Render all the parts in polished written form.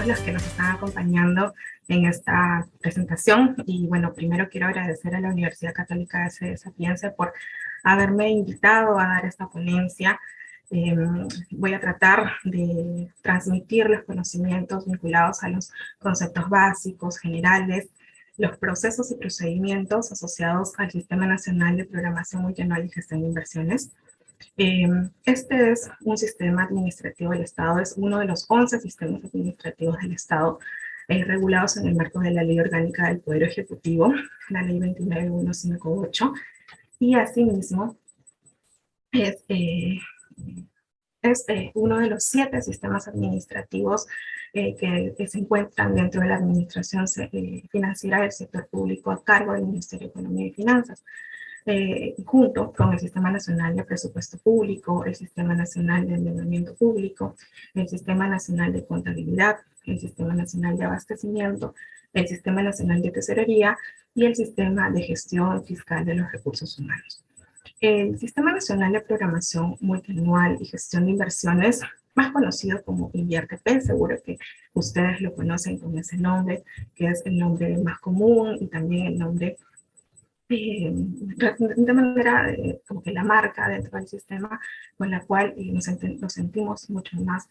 todos los que nos están acompañando en esta presentación. Y bueno, primero quiero agradecer a la Universidad Católica de Sapienza por haberme invitado a dar esta ponencia. Voy a tratar de transmitir los conocimientos vinculados a los conceptos básicos, generales, los procesos y procedimientos asociados al Sistema Nacional de Programación Multianual y Gestión de Inversiones. Este es un sistema administrativo del Estado, es uno de los 11 sistemas administrativos del Estado regulados en el marco de la Ley Orgánica del Poder Ejecutivo, la Ley 29158, y asimismo es uno de los 7 sistemas administrativos que se encuentran dentro de la administración financiera del sector público a cargo del Ministerio de Economía y Finanzas. Junto con el Sistema Nacional de Presupuesto Público, el Sistema Nacional de Endeudamiento Público, el Sistema Nacional de Contabilidad, el Sistema Nacional de Abastecimiento, el Sistema Nacional de Tesorería y el Sistema de Gestión Fiscal de los Recursos Humanos. El Sistema Nacional de Programación Multianual y Gestión de Inversiones, más conocido como INVIERTP, seguro que ustedes lo conocen con ese nombre, que es el nombre más común y también el nombre de manera como que la marca dentro del sistema con la cual nos sentimos mucho más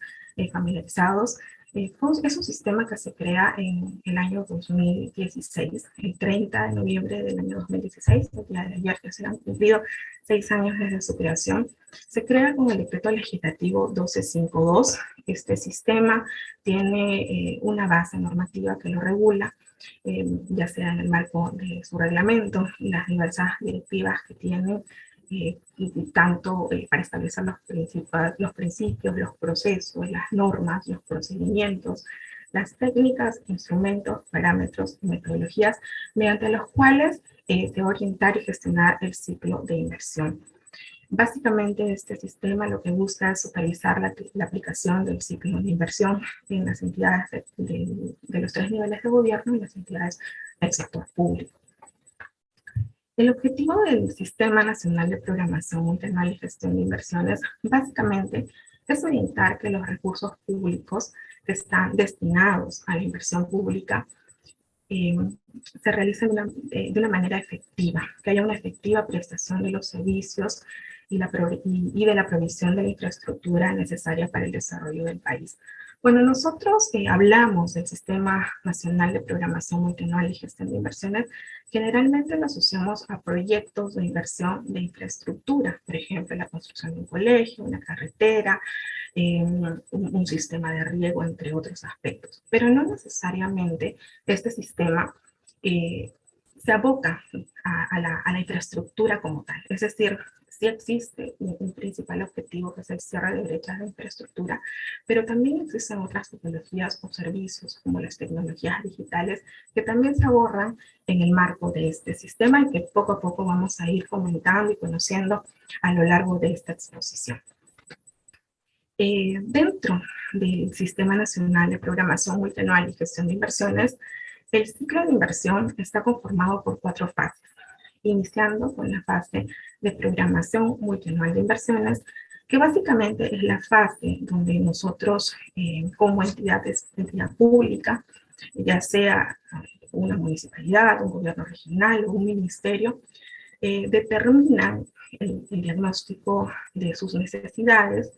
familiarizados. Es un sistema que se crea en el año 2016, el 30 de noviembre del año 2016, el día de ayer que se han cumplido 6 años desde su creación. Se crea con el decreto legislativo 1252. Este sistema tiene una base normativa que lo regula, ya sea en el marco de su reglamento y las diversas directivas que tienen, tanto para establecer los principios, los procesos, las normas, los procedimientos, las técnicas, instrumentos, parámetros y metodologías mediante los cuales se va a orientar y gestionar el ciclo de inversión. Básicamente este sistema lo que busca es supervisar la aplicación del ciclo de inversión en las entidades de los 3 niveles de gobierno y las entidades del sector público. El objetivo del Sistema Nacional de Programación Multianual y Gestión de Inversiones básicamente es orientar que los recursos públicos que están destinados a la inversión pública se realicen de una manera efectiva, que haya una efectiva prestación de los servicios y de la provisión de la infraestructura necesaria para el desarrollo del país. Cuando nosotros hablamos del Sistema Nacional de Programación Multianual y Gestión de Inversiones, generalmente lo asociamos a proyectos de inversión de infraestructura, por ejemplo, la construcción de un colegio, una carretera, un sistema de riego, entre otros aspectos. Pero no necesariamente este sistema se aboca a la infraestructura como tal. Es decir, sí existe un principal objetivo que es el cierre de brechas de infraestructura, pero también existen otras tecnologías o servicios como las tecnologías digitales que también se abordan en el marco de este sistema y que poco a poco vamos a ir comentando y conociendo a lo largo de esta exposición. Dentro del Sistema Nacional de Programación Multianual y Gestión de Inversiones, el ciclo de inversión está conformado por 4 fases, iniciando con la fase de programación multianual de inversiones, que básicamente es la fase donde nosotros, como entidad pública, ya sea una municipalidad, un gobierno regional o un ministerio, determinan el diagnóstico de sus necesidades,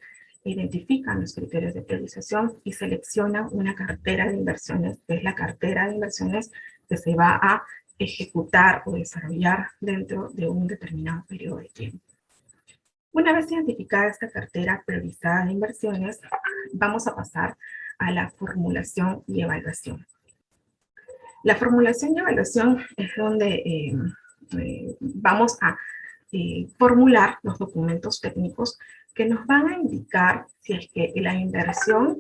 identifican los criterios de priorización y seleccionan una cartera de inversiones, que es la cartera de inversiones que se va a ejecutar o desarrollar dentro de un determinado periodo de tiempo. Una vez identificada esta cartera priorizada de inversiones, vamos a pasar a la formulación y evaluación. La formulación y evaluación es donde vamos a formular los documentos técnicos que nos van a indicar si es que la inversión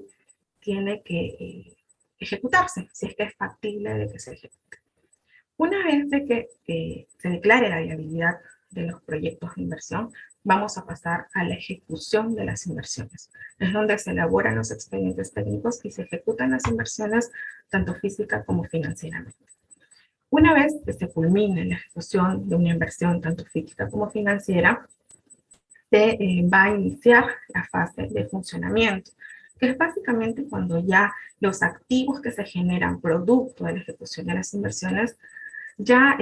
tiene que ejecutarse, si es que es factible de que se ejecute. Una vez de que se declare la viabilidad de los proyectos de inversión, vamos a pasar a la ejecución de las inversiones. Es donde se elaboran los expedientes técnicos y se ejecutan las inversiones tanto física como financieramente. Una vez que se culmine la ejecución de una inversión tanto física como financiera, se va a iniciar la fase de funcionamiento. que es básicamente cuando ya los activos que se generan producto de la ejecución de las inversiones, ya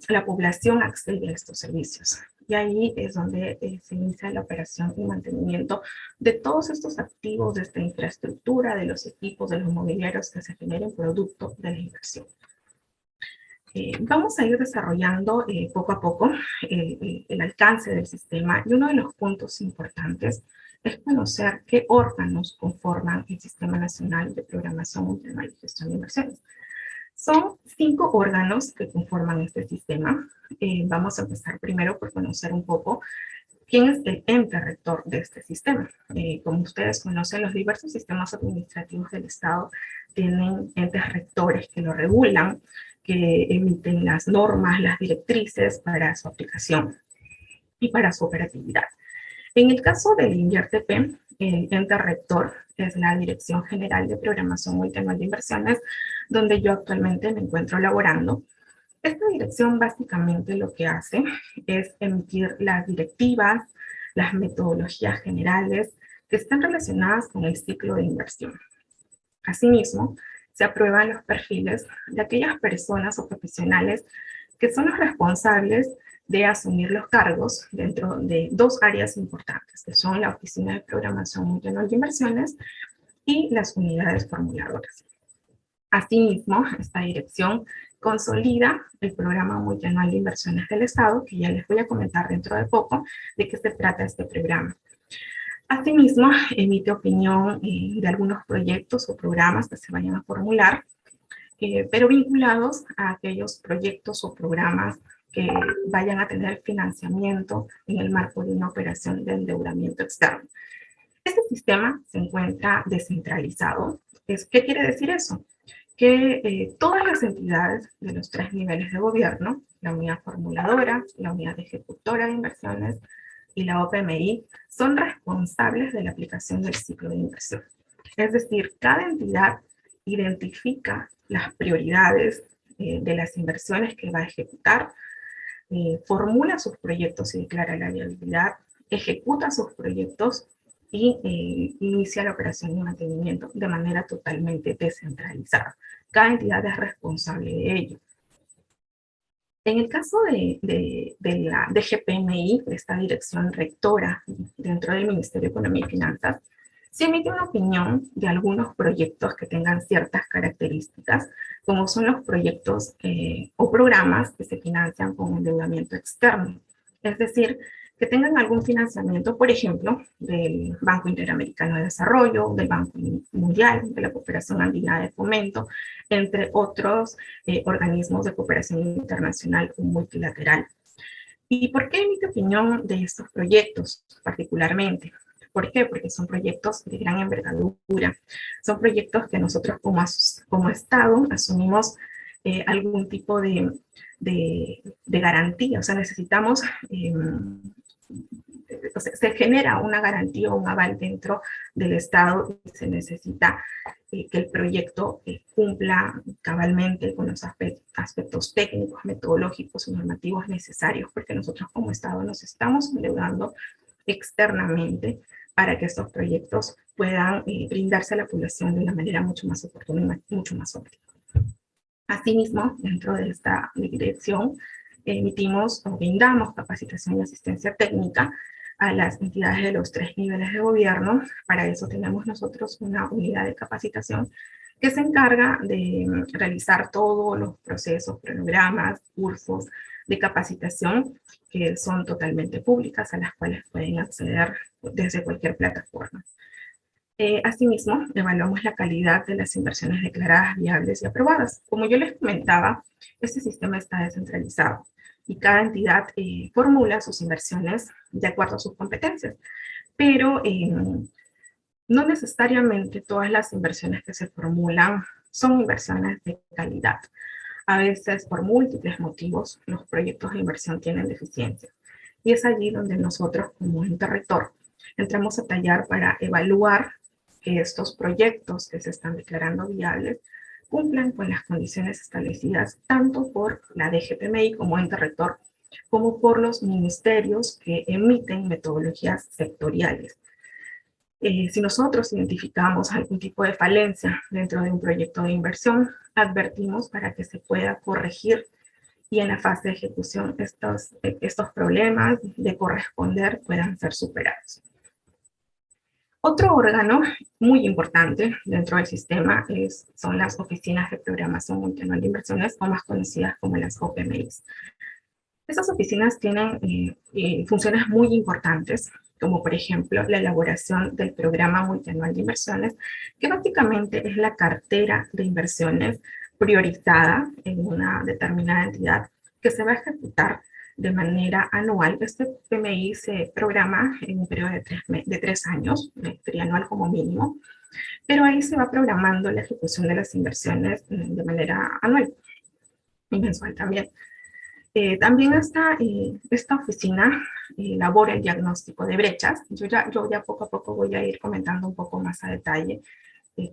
la población accede a estos servicios. Y ahí es donde se inicia la operación y mantenimiento de todos estos activos, de esta infraestructura, de los equipos, de los mobiliarios que se generen producto de la inversión. Vamos a ir desarrollando poco a poco el alcance del sistema, y uno de los puntos importantes es conocer qué órganos conforman el Sistema Nacional de Programación Multianual y Gestión de Inversiones. Son 5 órganos que conforman este sistema. Vamos a empezar primero por conocer un poco quién es el ente rector de este sistema. Como ustedes conocen, los diversos sistemas administrativos del Estado tienen entes rectores que lo regulan, que emiten las normas, las directrices para su aplicación y para su operatividad. En el caso del INVIERTP, el ente rector es la Dirección General de Programación Multianual de Inversiones, donde yo actualmente me encuentro laborando. Esta dirección básicamente lo que hace es emitir las directivas, las metodologías generales que están relacionadas con el ciclo de inversión. Asimismo, se aprueban los perfiles de aquellas personas o profesionales que son los responsables de asumir los cargos dentro de 2 áreas importantes, que son la Oficina de Programación Multianual de Inversiones y las unidades formuladoras. Asimismo, esta dirección consolida el Programa Multianual de Inversiones del Estado, que ya les voy a comentar dentro de poco de qué se trata este programa. Asimismo, emite opinión de algunos proyectos o programas que se vayan a formular, pero vinculados a aquellos proyectos o programas que vayan a tener financiamiento en el marco de una operación de endeudamiento externo. Este sistema se encuentra descentralizado. ¿Qué quiere decir eso? Que todas las entidades de los 3 niveles de gobierno, la unidad formuladora, la unidad ejecutora de inversiones y la OPMI, son responsables de la aplicación del ciclo de inversión. Es decir, cada entidad identifica las prioridades de las inversiones que va a ejecutar, formula sus proyectos y declara la viabilidad, ejecuta sus proyectos y inicia la operación de mantenimiento de manera totalmente descentralizada. Cada entidad es responsable de ello. En el caso de la DGPMI, esta dirección rectora dentro del Ministerio de Economía y Finanzas, se emite una opinión de algunos proyectos que tengan ciertas características, como son los proyectos o programas que se financian con endeudamiento externo. Es decir, que tengan algún financiamiento, por ejemplo, del Banco Interamericano de Desarrollo, del Banco Mundial, de la Cooperación Andina de Fomento, entre otros organismos de cooperación internacional o multilateral. ¿Y por qué emite opinión de estos proyectos particularmente? ¿Por qué? Porque son proyectos de gran envergadura, son proyectos que nosotros como Estado asumimos algún tipo de garantía, o sea, necesitamos, o sea, se genera una garantía o un aval dentro del Estado y se necesita que el proyecto cumpla cabalmente con los aspectos técnicos, metodológicos y normativos necesarios, porque nosotros como Estado nos estamos endeudando externamente para que estos proyectos puedan brindarse a la población de una manera mucho más oportuna y mucho más óptima. Asimismo, dentro de esta dirección, emitimos o brindamos capacitación y asistencia técnica a las entidades de los 3 niveles de gobierno. Para eso tenemos nosotros una unidad de capacitación que se encarga de realizar todos los procesos, programas, cursos de capacitación que son totalmente públicas, a las cuales pueden acceder desde cualquier plataforma. Asimismo, evaluamos la calidad de las inversiones declaradas, viables y aprobadas. Como yo les comentaba, este sistema está descentralizado y cada entidad formula sus inversiones de acuerdo a sus competencias, pero no necesariamente todas las inversiones que se formulan son inversiones de calidad. A veces, por múltiples motivos, los proyectos de inversión tienen deficiencias. Y es allí donde nosotros, como ente rector, entramos a tallar para evaluar que estos proyectos que se están declarando viables cumplan con las condiciones establecidas tanto por la DGPMI como ente rector, como por los ministerios que emiten metodologías sectoriales. Si nosotros identificamos algún tipo de falencia dentro de un proyecto de inversión, advertimos para que se pueda corregir y en la fase de ejecución estos problemas de corresponder puedan ser superados. Otro órgano muy importante dentro del sistema son las oficinas de programación multianual de inversiones, o más conocidas como las OPMIs. Estas oficinas tienen funciones muy importantes, como por ejemplo la elaboración del programa multianual de inversiones, que básicamente es la cartera de inversiones priorizada en una determinada entidad que se va a ejecutar de manera anual. Este PMI se programa en un periodo de 3 años, trianual como mínimo, pero ahí se va programando la ejecución de las inversiones de manera anual y mensual también. También esta oficina elabora el diagnóstico de brechas. Yo ya poco a poco voy a ir comentando un poco más a detalle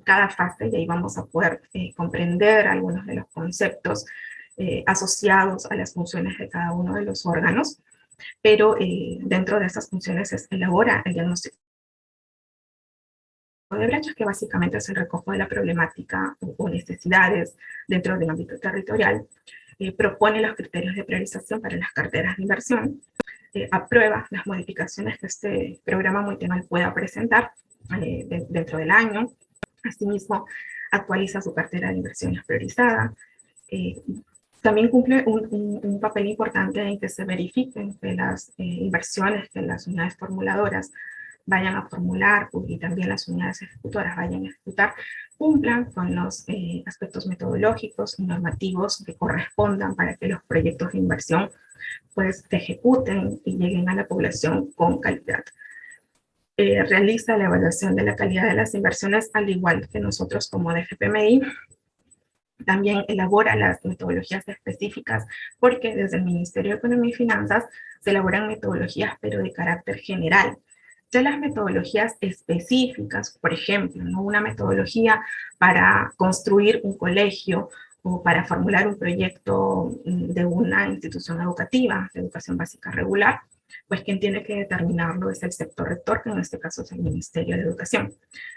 cada fase y ahí vamos a poder comprender algunos de los conceptos asociados a las funciones de cada uno de los órganos, pero dentro de estas funciones se elabora el diagnóstico de brechas, que básicamente es el recojo de la problemática o necesidades dentro del ámbito territorial, propone los criterios de priorización para las carteras de inversión, aprueba las modificaciones que este programa multianual pueda presentar dentro del año. Asimismo, actualiza su cartera de inversiones priorizada. También cumple un papel importante en que se verifiquen que las inversiones que las unidades formuladoras vayan a formular y también las unidades ejecutoras vayan a ejecutar, cumplan con los aspectos metodológicos y normativos que correspondan para que los proyectos de inversión pues se ejecuten y lleguen a la población con calidad. Realiza la evaluación de la calidad de las inversiones, al igual que nosotros como DGPMI. También elabora las metodologías específicas, porque desde el Ministerio de Economía y Finanzas se elaboran metodologías, pero de carácter general. Ya las metodologías específicas, por ejemplo, ¿no? Una metodología para construir un colegio o para formular un proyecto de una institución educativa, de educación básica regular, pues quien tiene que determinarlo es el sector rector, que en este caso es el Ministerio de Educación.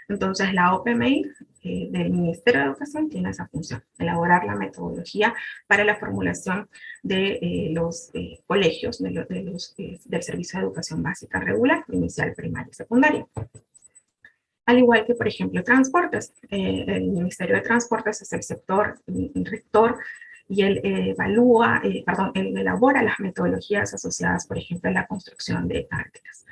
Entonces la OPMI del Ministerio de Educación tiene esa función, elaborar la metodología para la formulación de los colegios, del Servicio de Educación Básica Regular, inicial, primaria y secundaria. Al igual que, por ejemplo, transportes. El Ministerio de Transportes es el sector rector y él él elabora las metodologías asociadas, por ejemplo, a la construcción de carreteras.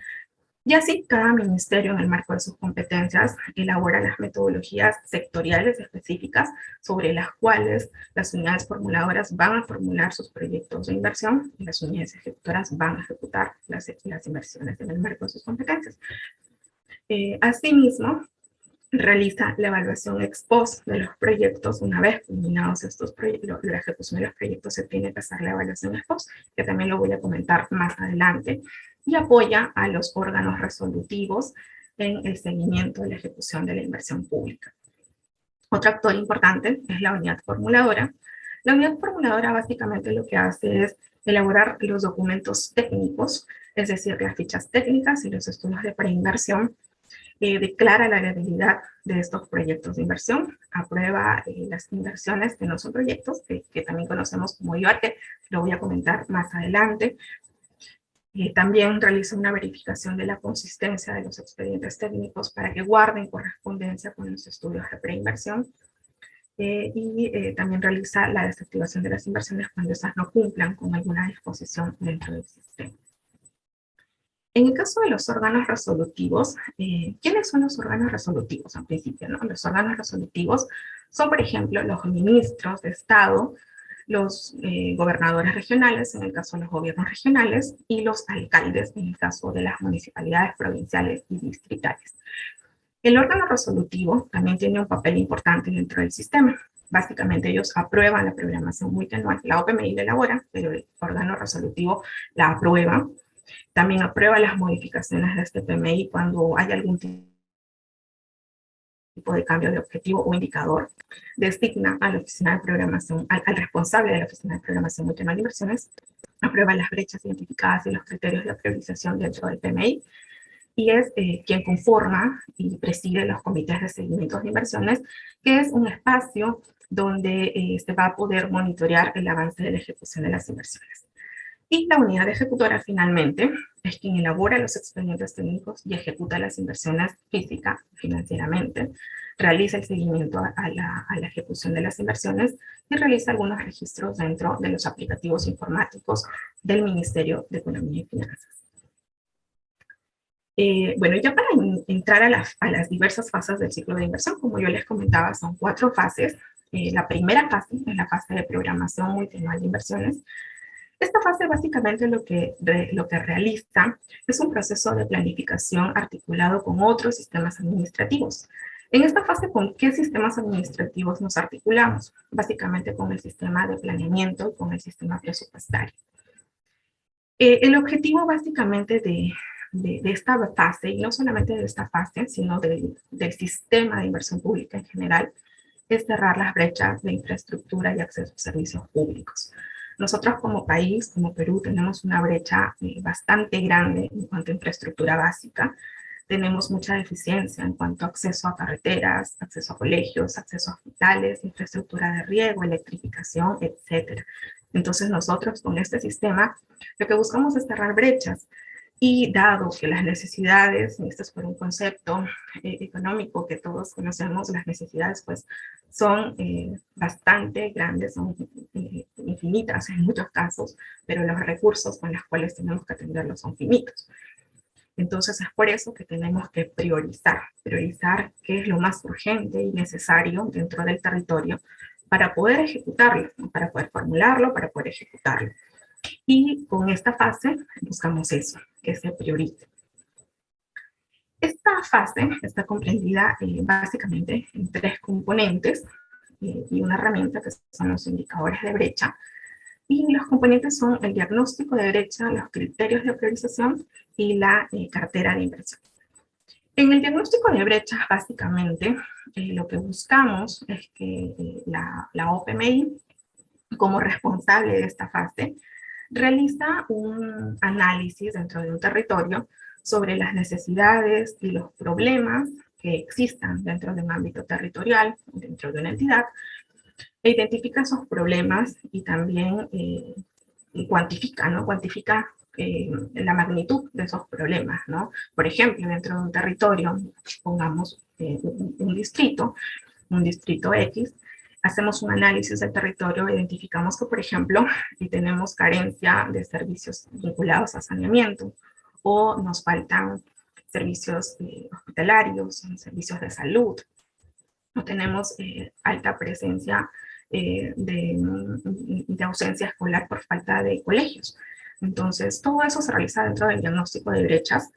Y así, cada ministerio, en el marco de sus competencias, elabora las metodologías sectoriales específicas sobre las cuales las unidades formuladoras van a formular sus proyectos de inversión y las unidades ejecutoras van a ejecutar las inversiones en el marco de sus competencias. Asimismo, realiza la evaluación ex post de los proyectos. Una vez culminados estos proyectos, la ejecución de los proyectos, se tiene que hacer la evaluación ex post, que también lo voy a comentar más adelante, y apoya a los órganos resolutivos en el seguimiento de la ejecución de la inversión pública. Otro actor importante es la unidad formuladora. La unidad formuladora básicamente lo que hace es elaborar los documentos técnicos, es decir, las fichas técnicas y los estudios de preinversión. Declara la viabilidad de estos proyectos de inversión, aprueba las inversiones que no son proyectos, que también conocemos como IOR, que lo voy a comentar más adelante. También realiza una verificación de la consistencia de los expedientes técnicos para que guarden correspondencia con los estudios de preinversión. También realiza la desactivación de las inversiones cuando estas no cumplan con alguna disposición dentro del sistema. En el caso de los órganos resolutivos, ¿quiénes son los órganos resolutivos en principio, no? Los órganos resolutivos son, por ejemplo, los ministros de Estado, los gobernadores regionales, en el caso de los gobiernos regionales, y los alcaldes, en el caso de las municipalidades provinciales y distritales. El órgano resolutivo también tiene un papel importante dentro del sistema. Básicamente ellos aprueban la programación multianual, la OPMI la elabora, pero el órgano resolutivo la aprueba. También aprueba las modificaciones de este PMI cuando hay algún tipo de cambio de objetivo o indicador. Designa a la oficina de programación, al responsable de la oficina de programación multianual de inversiones. Aprueba las brechas identificadas y los criterios de priorización dentro del PMI. y es quien conforma y preside los comités de seguimiento de inversiones, que es un espacio donde se va a poder monitorear el avance de la ejecución de las inversiones. Y la unidad ejecutora finalmente es quien elabora los expedientes técnicos y ejecuta las inversiones física, financieramente, realiza el seguimiento a la ejecución de las inversiones y realiza algunos registros dentro de los aplicativos informáticos del Ministerio de Economía y Finanzas. Bueno, ya para entrar a las diversas fases del ciclo de inversión, como yo les comentaba, son 4 fases. La primera fase es la fase de programación multianual de inversiones. Esta fase básicamente lo que realiza es un proceso de planificación articulado con otros sistemas administrativos. En esta fase, ¿con qué sistemas administrativos nos articulamos? Básicamente con el sistema de planeamiento y con el sistema presupuestario. El objetivo básicamente de esta fase, y no solamente de esta fase, sino del sistema de inversión pública en general, es cerrar las brechas de infraestructura y acceso a servicios públicos. Nosotros como país, como Perú, tenemos una brecha bastante grande en cuanto a infraestructura básica. Tenemos mucha deficiencia en cuanto a acceso a carreteras, acceso a colegios, acceso a hospitales, infraestructura de riego, electrificación, etc. Entonces nosotros con este sistema lo que buscamos es cerrar brechas. Y dado que las necesidades, y esto es por un concepto económico que todos conocemos, las necesidades pues son bastante grandes, son infinitas en muchos casos, pero los recursos con los cuales tenemos que atenderlos son finitos. Entonces es por eso que tenemos que priorizar qué es lo más urgente y necesario dentro del territorio para poder ejecutarlo, para poder formularlo, para poder ejecutarlo. Y con esta fase buscamos eso, que se priorice. Esta fase está comprendida básicamente en 3 componentes y una herramienta que son los indicadores de brecha. Y los componentes son el diagnóstico de brecha, los criterios de priorización y la cartera de inversión. En el diagnóstico de brecha, básicamente, lo que buscamos es que la OPMI, como responsable de esta fase, realiza un análisis dentro de un territorio sobre las necesidades y los problemas que existan dentro de un ámbito territorial, dentro de una entidad, e identifica esos problemas y también cuantifica, ¿no? Cuantifica la magnitud de esos problemas, ¿no? Por ejemplo, dentro de un territorio, pongamos un distrito X, hacemos un análisis del territorio, identificamos que, por ejemplo, tenemos carencia de servicios vinculados a saneamiento o nos faltan servicios hospitalarios, servicios de salud, o tenemos alta presencia de ausencia escolar por falta de colegios. Entonces, todo eso se realiza dentro del diagnóstico de brechas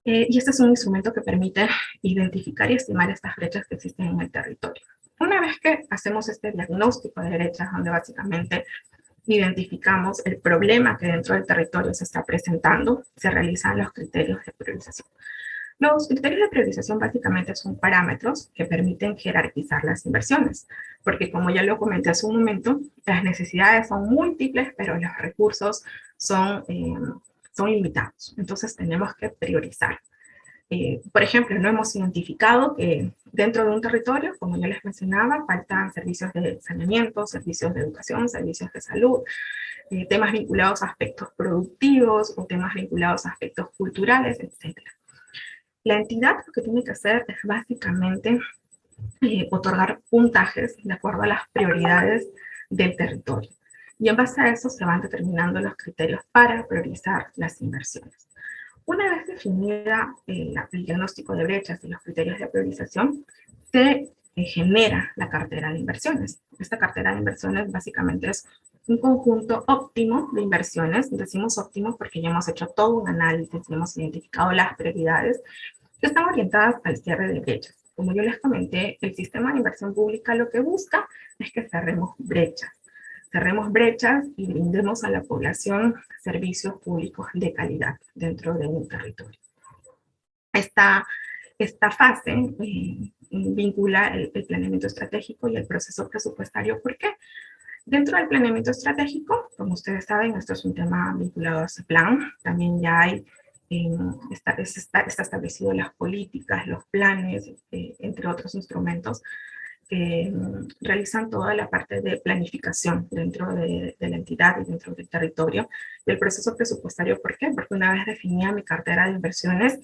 y este es un instrumento que permite identificar y estimar estas brechas que existen en el territorio. Una vez que hacemos este diagnóstico de brechas, donde básicamente identificamos el problema que dentro del territorio se está presentando, se realizan los criterios de priorización. Los criterios de priorización básicamente son parámetros que permiten jerarquizar las inversiones, porque como ya lo comenté hace un momento, las necesidades son múltiples, pero los recursos son limitados. Entonces tenemos que priorizar. Por ejemplo, no hemos identificado que dentro de un territorio, como yo les mencionaba, faltan servicios de saneamiento, servicios de educación, servicios de salud, temas vinculados a aspectos productivos o temas vinculados a aspectos culturales, etc. La entidad lo que tiene que hacer es básicamente otorgar puntajes de acuerdo a las prioridades del territorio. Y en base a eso se van determinando los criterios para priorizar las inversiones. Una vez definida el diagnóstico de brechas y los criterios de priorización, se genera la cartera de inversiones. Esta cartera de inversiones básicamente es un conjunto óptimo de inversiones. Decimos óptimo porque ya hemos hecho todo un análisis y hemos identificado las prioridades que están orientadas al cierre de brechas. Como yo les comenté, el sistema de inversión pública lo que busca es que cerremos brechas y brindemos a la población servicios públicos de calidad dentro de un territorio. Esta fase vincula el planeamiento estratégico y el proceso presupuestario. ¿Por qué? Dentro del planeamiento estratégico, como ustedes saben, esto es un tema vinculado a ese plan. También ya hay está establecido las políticas, los planes, entre otros instrumentos que realizan toda la parte de planificación dentro de la entidad y dentro del territorio. Y el proceso presupuestario, ¿por qué? Porque una vez definida mi cartera de inversiones,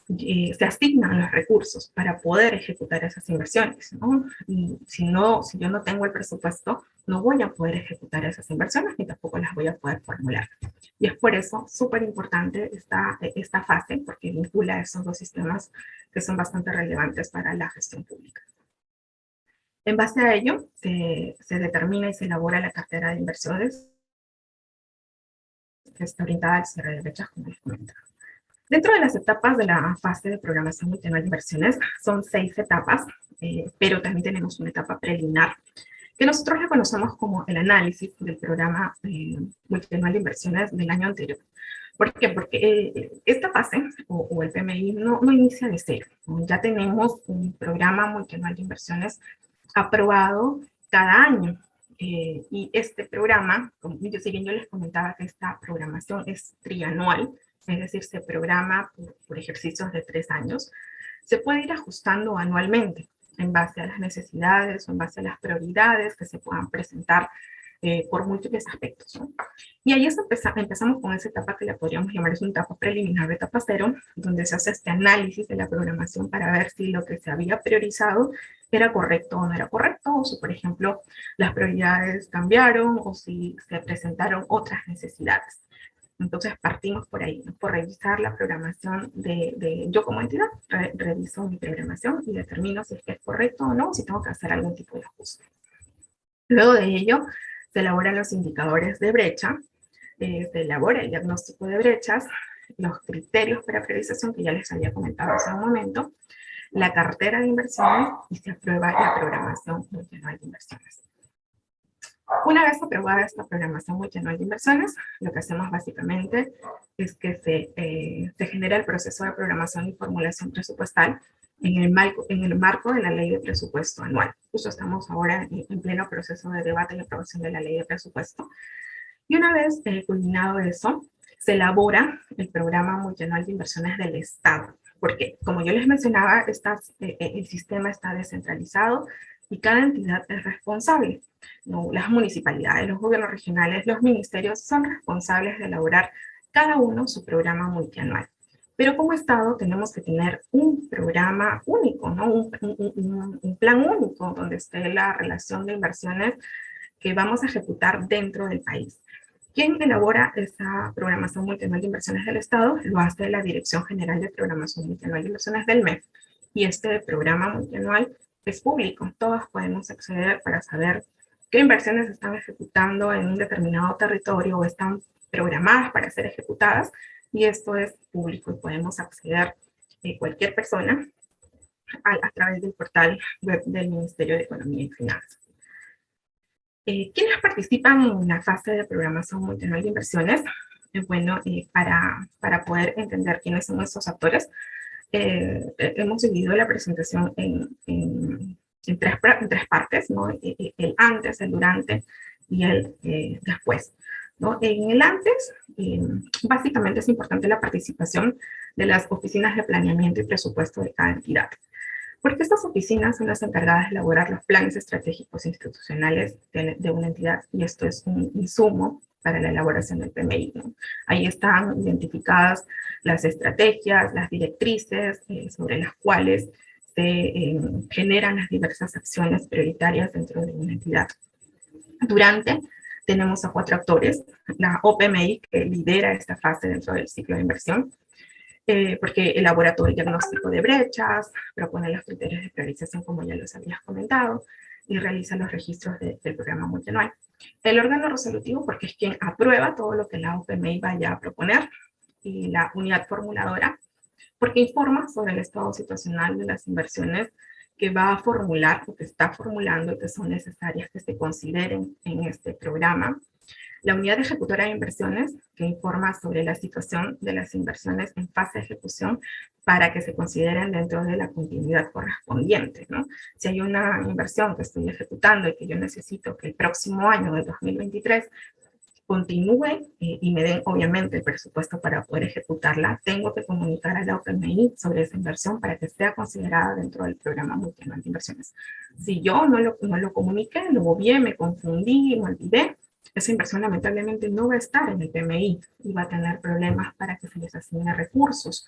se asignan los recursos para poder ejecutar esas inversiones, ¿no? Y si yo no tengo el presupuesto, no voy a poder ejecutar esas inversiones ni tampoco las voy a poder formular. Y es por eso súper importante esta fase, porque vincula esos dos sistemas que son bastante relevantes para la gestión pública. En base a ello, se determina y se elabora la cartera de inversiones que está orientada al cierre de brechas, como les comentaba. Dentro de las etapas de la fase de programación multianual de inversiones, son 6 etapas, pero también tenemos una etapa preliminar, que nosotros le conocemos como el análisis del programa multianual de inversiones del año anterior. ¿Por qué? Porque esta fase, o el PMI, no inicia de cero. Ya tenemos un programa multianual de inversiones aprobado cada año. Y este programa, si bien yo les comentaba que esta programación es trianual, es decir, se programa por ejercicios de 3 años, se puede ir ajustando anualmente en base a las necesidades o en base a las prioridades que se puedan presentar por múltiples aspectos, ¿no? Y ahí empezamos con esa etapa que la podríamos llamar, es una etapa preliminar de etapa cero, donde se hace este análisis de la programación para ver si lo que se había priorizado era correcto o no era correcto, o si, por ejemplo, las prioridades cambiaron o si se presentaron otras necesidades. Entonces partimos por ahí, ¿no? Por revisar la programación yo como entidad, reviso mi programación y determino si es que es correcto o no, si tengo que hacer algún tipo de ajuste. Luego de ello, se elaboran los indicadores de brecha, se elabora el diagnóstico de brechas, los criterios para priorización que ya les había comentado hace un momento, la cartera de inversiones y se aprueba la programación multianual de inversiones. Una vez aprobada esta programación multianual de inversiones, lo que hacemos básicamente es que se genera el proceso de programación y formulación presupuestal en el marco de la ley de presupuesto anual. Justo estamos ahora en pleno proceso de debate y aprobación de la ley de presupuesto. Y una vez culminado eso, se elabora el programa multianual de inversiones del Estado. Porque, como yo les mencionaba, el sistema está descentralizado y cada entidad es responsable, ¿no? Las municipalidades, los gobiernos regionales, los ministerios son responsables de elaborar cada uno su programa multianual. Pero como Estado tenemos que tener un programa único, ¿no? Un plan único donde esté la relación de inversiones que vamos a ejecutar dentro del país. ¿Quién elabora esa programación multianual de inversiones del Estado? Lo hace la Dirección General de Programación Multianual de Inversiones del MEF. Y este programa multianual es público. Todos podemos acceder para saber qué inversiones se están ejecutando en un determinado territorio o están programadas para ser ejecutadas. Y esto es público y podemos acceder cualquier persona a través del portal web del Ministerio de Economía y Finanzas. ¿Quiénes participan en la fase de programación multianual de inversiones? Bueno, para poder entender quiénes son estos actores, hemos dividido la presentación en tres partes, ¿no? El antes, el durante y el después, ¿no? En el antes, básicamente es importante la participación de las oficinas de planeamiento y presupuesto de cada entidad, porque estas oficinas son las encargadas de elaborar los planes estratégicos institucionales de una entidad, y esto es un insumo para la elaboración del PMI, ¿no? Ahí están identificadas las estrategias, las directrices sobre las cuales se generan las diversas acciones prioritarias dentro de una entidad. Durante, tenemos a 4 actores: la OPMI, que lidera esta fase dentro del ciclo de inversión, porque elabora todo el diagnóstico de brechas, propone los criterios de priorización, como ya los habías comentado, y realiza los registros del programa multianual. El órgano resolutivo, porque es quien aprueba todo lo que la OPMI vaya a proponer, y la unidad formuladora, porque informa sobre el estado situacional de las inversiones que va a formular o que está formulando y que son necesarias que se consideren en este programa. La unidad ejecutora de inversiones, que informa sobre la situación de las inversiones en fase de ejecución para que se consideren dentro de la continuidad correspondiente, ¿no? Si hay una inversión que estoy ejecutando y que yo necesito que el próximo año, de 2023, continúe y me den obviamente el presupuesto para poder ejecutarla, tengo que comunicar a la OPMI sobre esa inversión para que sea considerada dentro del programa multianual de inversiones. Si yo no lo comuniqué, lo obvié, me confundí, me olvidé, esa inversión lamentablemente no va a estar en el PMI y va a tener problemas para que se les asigne recursos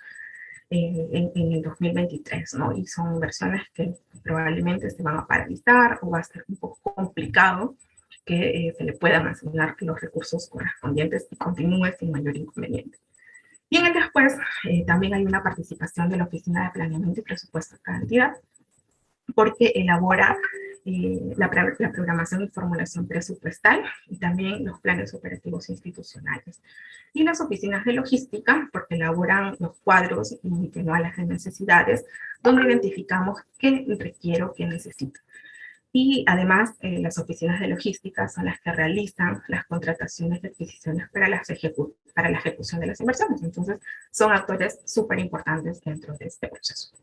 en el 2023, ¿no? Y son inversiones que probablemente se van a paralizar o va a ser un poco complicado que se le puedan asignar los recursos correspondientes y continúe sin mayor inconveniente. Y en el después también hay una participación de la Oficina de Planeamiento y Presupuesto de cada entidad, porque elabora la programación y formulación presupuestal y también los planes operativos institucionales. Y las oficinas de logística, porque elaboran los cuadros multianuales de necesidades, donde identificamos qué requiero, qué necesito. Y además, las oficinas de logística son las que realizan las contrataciones de adquisiciones para la ejecución de las inversiones. Entonces, son actores súper importantes dentro de este proceso.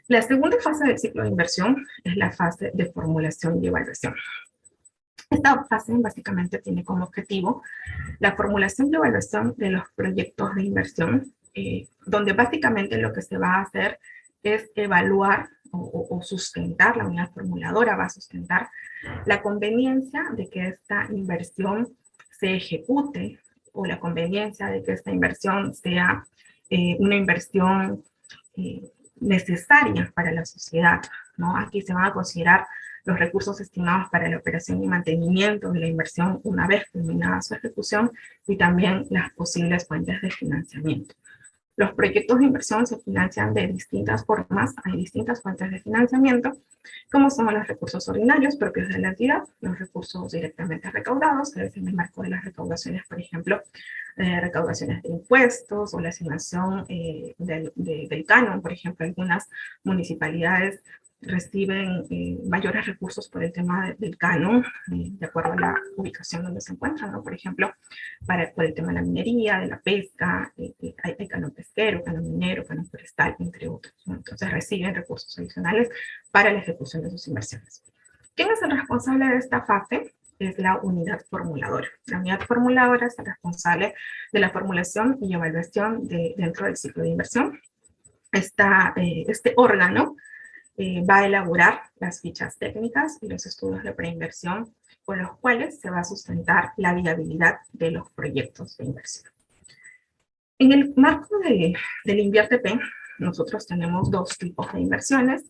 La segunda fase del ciclo de inversión es la fase de formulación y evaluación. Esta fase básicamente tiene como objetivo la formulación y evaluación de los proyectos de inversión, donde básicamente lo que se va a hacer es evaluar o sustentar, la unidad formuladora va a sustentar la conveniencia de que esta inversión se ejecute o la conveniencia de que esta inversión sea una inversión necesaria para la sociedad, ¿no? Aquí se van a considerar los recursos estimados para la operación y mantenimiento de la inversión una vez terminada su ejecución y también las posibles fuentes de financiamiento. Los proyectos de inversión se financian de distintas formas, hay distintas fuentes de financiamiento, como son los recursos ordinarios propios de la entidad, los recursos directamente recaudados, que es en el marco de las recaudaciones, por ejemplo, recaudaciones de impuestos o la asignación del canon, por ejemplo, algunas municipalidades reciben mayores recursos por el tema del canon, de acuerdo a la ubicación donde se encuentran, ¿no? Por ejemplo, por el tema de la minería, de la pesca, hay canon pesquero, canon minero, canon forestal, entre otros, ¿no? Entonces reciben recursos adicionales para la ejecución de sus inversiones. ¿Quién es el responsable de esta fase? Es la unidad formuladora. La unidad formuladora es el responsable de la formulación y evaluación dentro del ciclo de inversión. Este órgano va a elaborar las fichas técnicas y los estudios de preinversión con los cuales se va a sustentar la viabilidad de los proyectos de inversión. En el marco del INVIERTE-P, nosotros tenemos dos tipos de inversiones: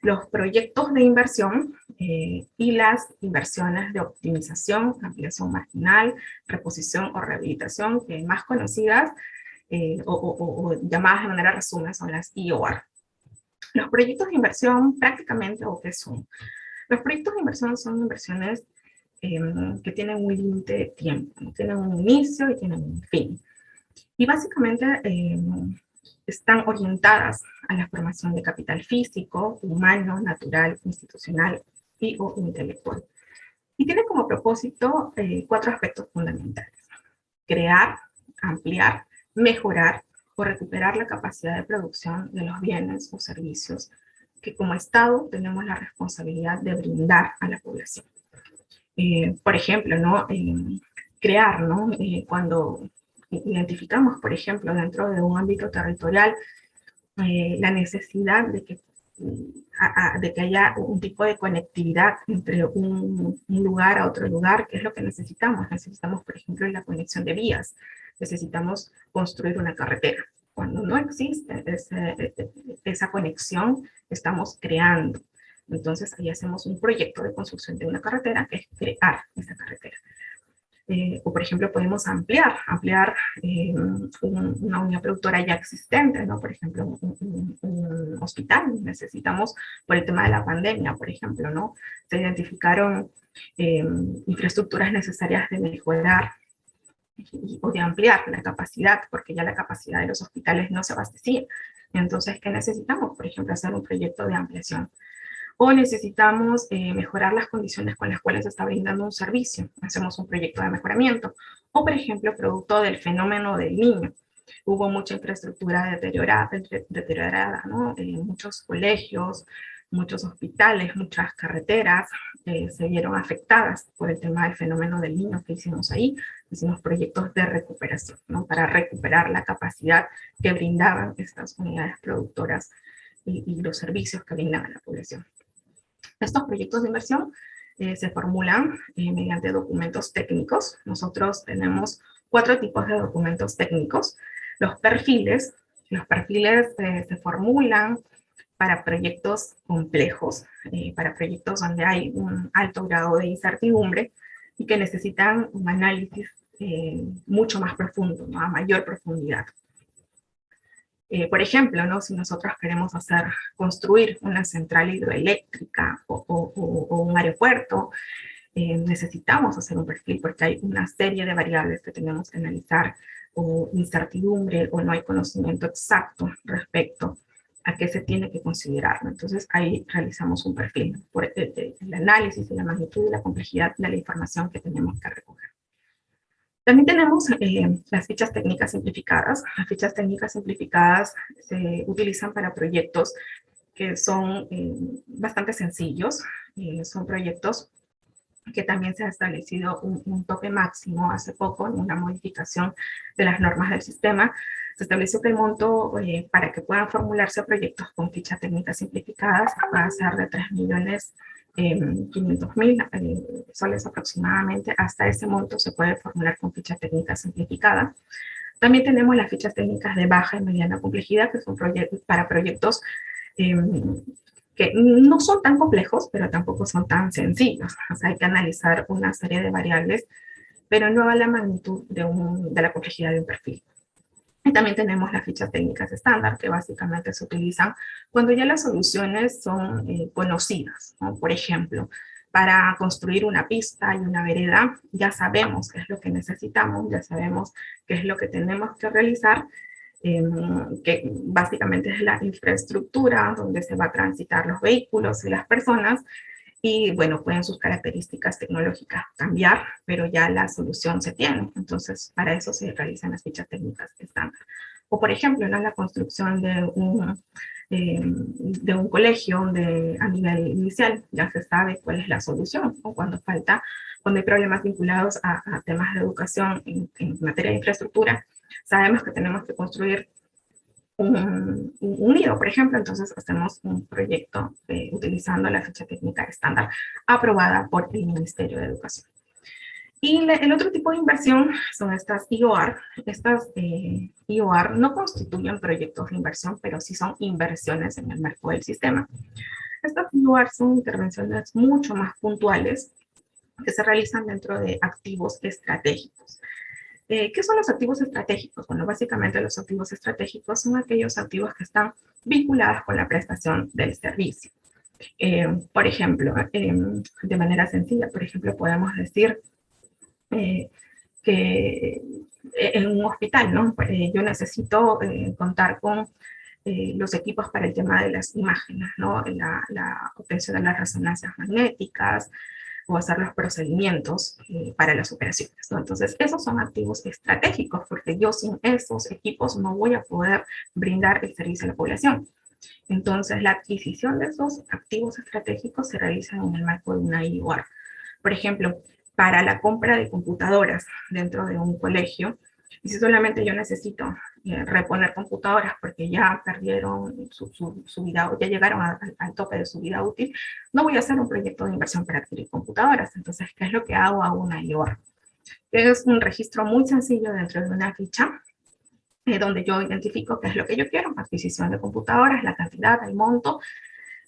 los proyectos de inversión y las inversiones de optimización, ampliación marginal, reposición o rehabilitación, que más conocidas o llamadas de manera resumen son las IOR. Los proyectos de inversión prácticamente, ¿o qué son? Los proyectos de inversión son inversiones que tienen un límite de tiempo, ¿no? Tienen un inicio y tienen un fin. Y básicamente están orientadas a la formación de capital físico, humano, natural, institucional y o intelectual. Y tiene como propósito 4 aspectos fundamentales: crear, ampliar, mejorar o recuperar la capacidad de producción de los bienes o servicios que como Estado tenemos la responsabilidad de brindar a la población. Por ejemplo, ¿no? Crear, ¿no? Cuando identificamos, por ejemplo, dentro de un ámbito territorial, la necesidad de que haya un tipo de conectividad entre un lugar a otro lugar, ¿qué es lo que necesitamos? Necesitamos, por ejemplo, la conexión de vías, necesitamos construir una carretera. Cuando no existe esa conexión, estamos creando. Entonces, ahí hacemos un proyecto de construcción de una carretera, que es crear esa carretera. O por ejemplo podemos ampliar una unidad productora ya existente, ¿no? Por ejemplo, un hospital. Necesitamos, por el tema de la pandemia, por ejemplo, ¿no? Se identificaron infraestructuras necesarias de mejorar o de ampliar la capacidad, porque ya la capacidad de los hospitales no se abastecía. Entonces, ¿qué necesitamos? Por ejemplo, hacer un proyecto de ampliación. O necesitamos mejorar las condiciones con las cuales se está brindando un servicio. Hacemos un proyecto de mejoramiento. O, por ejemplo, producto del fenómeno del niño. Hubo mucha infraestructura deteriorada, ¿no? Muchos colegios, muchos hospitales, muchas carreteras se vieron afectadas por el tema del fenómeno del niño que hicimos ahí. hicimos proyectos de recuperación, ¿no? Para recuperar la capacidad que brindaban estas unidades productoras y los servicios que brindan a la población. Estos proyectos de inversión se formulan mediante documentos técnicos. Nosotros tenemos 4 tipos de documentos técnicos. Los perfiles se formulan para proyectos complejos, para proyectos donde hay un alto grado de incertidumbre y que necesitan un análisis mucho más profundo, ¿no? A mayor profundidad. Por ejemplo, ¿no? Si nosotros queremos construir una central hidroeléctrica o un aeropuerto, necesitamos hacer un perfil porque hay una serie de variables que tenemos que analizar, o incertidumbre, o no hay conocimiento exacto respecto a qué se tiene que considerar, ¿no? Entonces ahí realizamos un perfil por el análisis de la magnitud y la complejidad de la información que tenemos que recoger. También tenemos las fichas técnicas simplificadas. Las fichas técnicas simplificadas se utilizan para proyectos que son bastante sencillos. Son proyectos que también se ha establecido un tope máximo hace poco en una modificación de las normas del sistema. Se estableció que el monto para que puedan formularse proyectos con fichas técnicas simplificadas va a ser de 3.500.000 soles aproximadamente. Hasta ese monto se puede formular con ficha técnica simplificada. También tenemos las fichas técnicas de baja y mediana complejidad, que son para proyectos que no son tan complejos, pero tampoco son tan sencillos. O sea, hay que analizar una serie de variables, pero no a la magnitud de la complejidad de un perfil. Y también tenemos las fichas técnicas estándar, que básicamente se utilizan cuando ya las soluciones son conocidas, ¿no? Por ejemplo, para construir una pista y una vereda, ya sabemos qué es lo que necesitamos, ya sabemos qué es lo que tenemos que realizar, que básicamente es la infraestructura donde se va a transitar los vehículos y las personas, y bueno, pueden sus características tecnológicas cambiar, pero ya la solución se tiene. Entonces, para eso se realizan las fichas técnicas estándar. O por ejemplo, ¿no? La construcción de un colegio a nivel inicial, ya se sabe cuál es la solución, o cuando hay problemas vinculados a temas de educación en materia de infraestructura, sabemos que tenemos que construir un nido, por ejemplo. Entonces hacemos un proyecto utilizando la ficha técnica estándar aprobada por el Ministerio de Educación. Y el otro tipo de inversión son estas IOR. Estas IOR no constituyen proyectos de inversión, pero sí son inversiones en el marco del sistema. Estas IOR son intervenciones mucho más puntuales que se realizan dentro de activos estratégicos. ¿Qué son los activos estratégicos? Bueno, básicamente los activos estratégicos son aquellos activos que están vinculados con la prestación del servicio. Por ejemplo, de manera sencilla, por ejemplo, podemos decir que en un hospital, ¿no? Yo necesito contar con los equipos para el tema de las imágenes, ¿no? La obtención de las resonancias magnéticas, o hacer los procedimientos para las operaciones, ¿no? Entonces, esos son activos estratégicos, porque yo sin esos equipos no voy a poder brindar el servicio a la población. Entonces, la adquisición de esos activos estratégicos se realiza en el marco de una IOR. Por ejemplo, para la compra de computadoras dentro de un colegio, y si solamente yo necesito reponer computadoras porque ya perdieron su vida, ya llegaron al tope de su vida útil, no voy a hacer un proyecto de inversión para adquirir computadoras. Entonces, ¿qué es lo que hago? Hago una IOR. Es un registro muy sencillo dentro de una ficha, donde yo identifico qué es lo que yo quiero: adquisición de computadoras, la cantidad, el monto,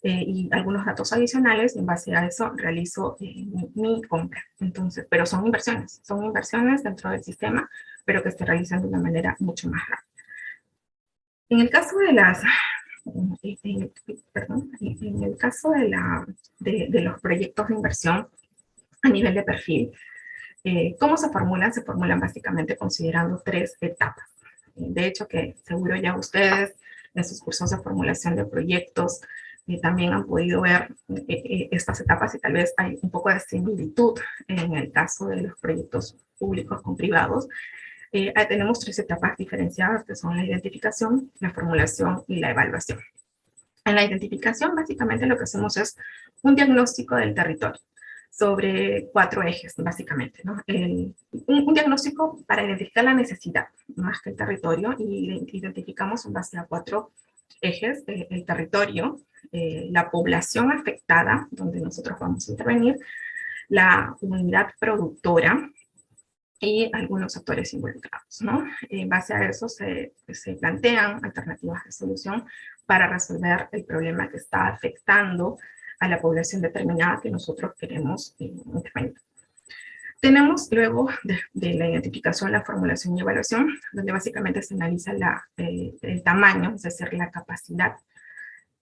y algunos datos adicionales. En base a eso realizo mi compra. Entonces, pero son inversiones dentro del sistema, pero que se realizan de una manera mucho más rápida. En el caso de los proyectos de inversión a nivel de perfil, ¿cómo se formulan? Se formulan básicamente considerando 3 etapas. De hecho, que seguro ya ustedes en sus cursos de formulación de proyectos también han podido ver estas etapas, y tal vez hay un poco de similitud en el caso de los proyectos públicos con privados. Tenemos 3 etapas diferenciadas, que son la identificación, la formulación y la evaluación. En la identificación, básicamente lo que hacemos es un diagnóstico del territorio. sobre 4 ejes, básicamente, ¿no? Un diagnóstico para identificar la necesidad, más que el territorio, y identificamos en base a 4 ejes: el territorio, la población afectada, donde nosotros vamos a intervenir, la unidad productora y algunos actores involucrados, ¿no? En base a eso se plantean alternativas de solución para resolver el problema que está afectando a la población determinada que nosotros queremos intervenir. Tenemos luego de la identificación, la formulación y evaluación, donde básicamente se analiza el tamaño, es decir, la capacidad,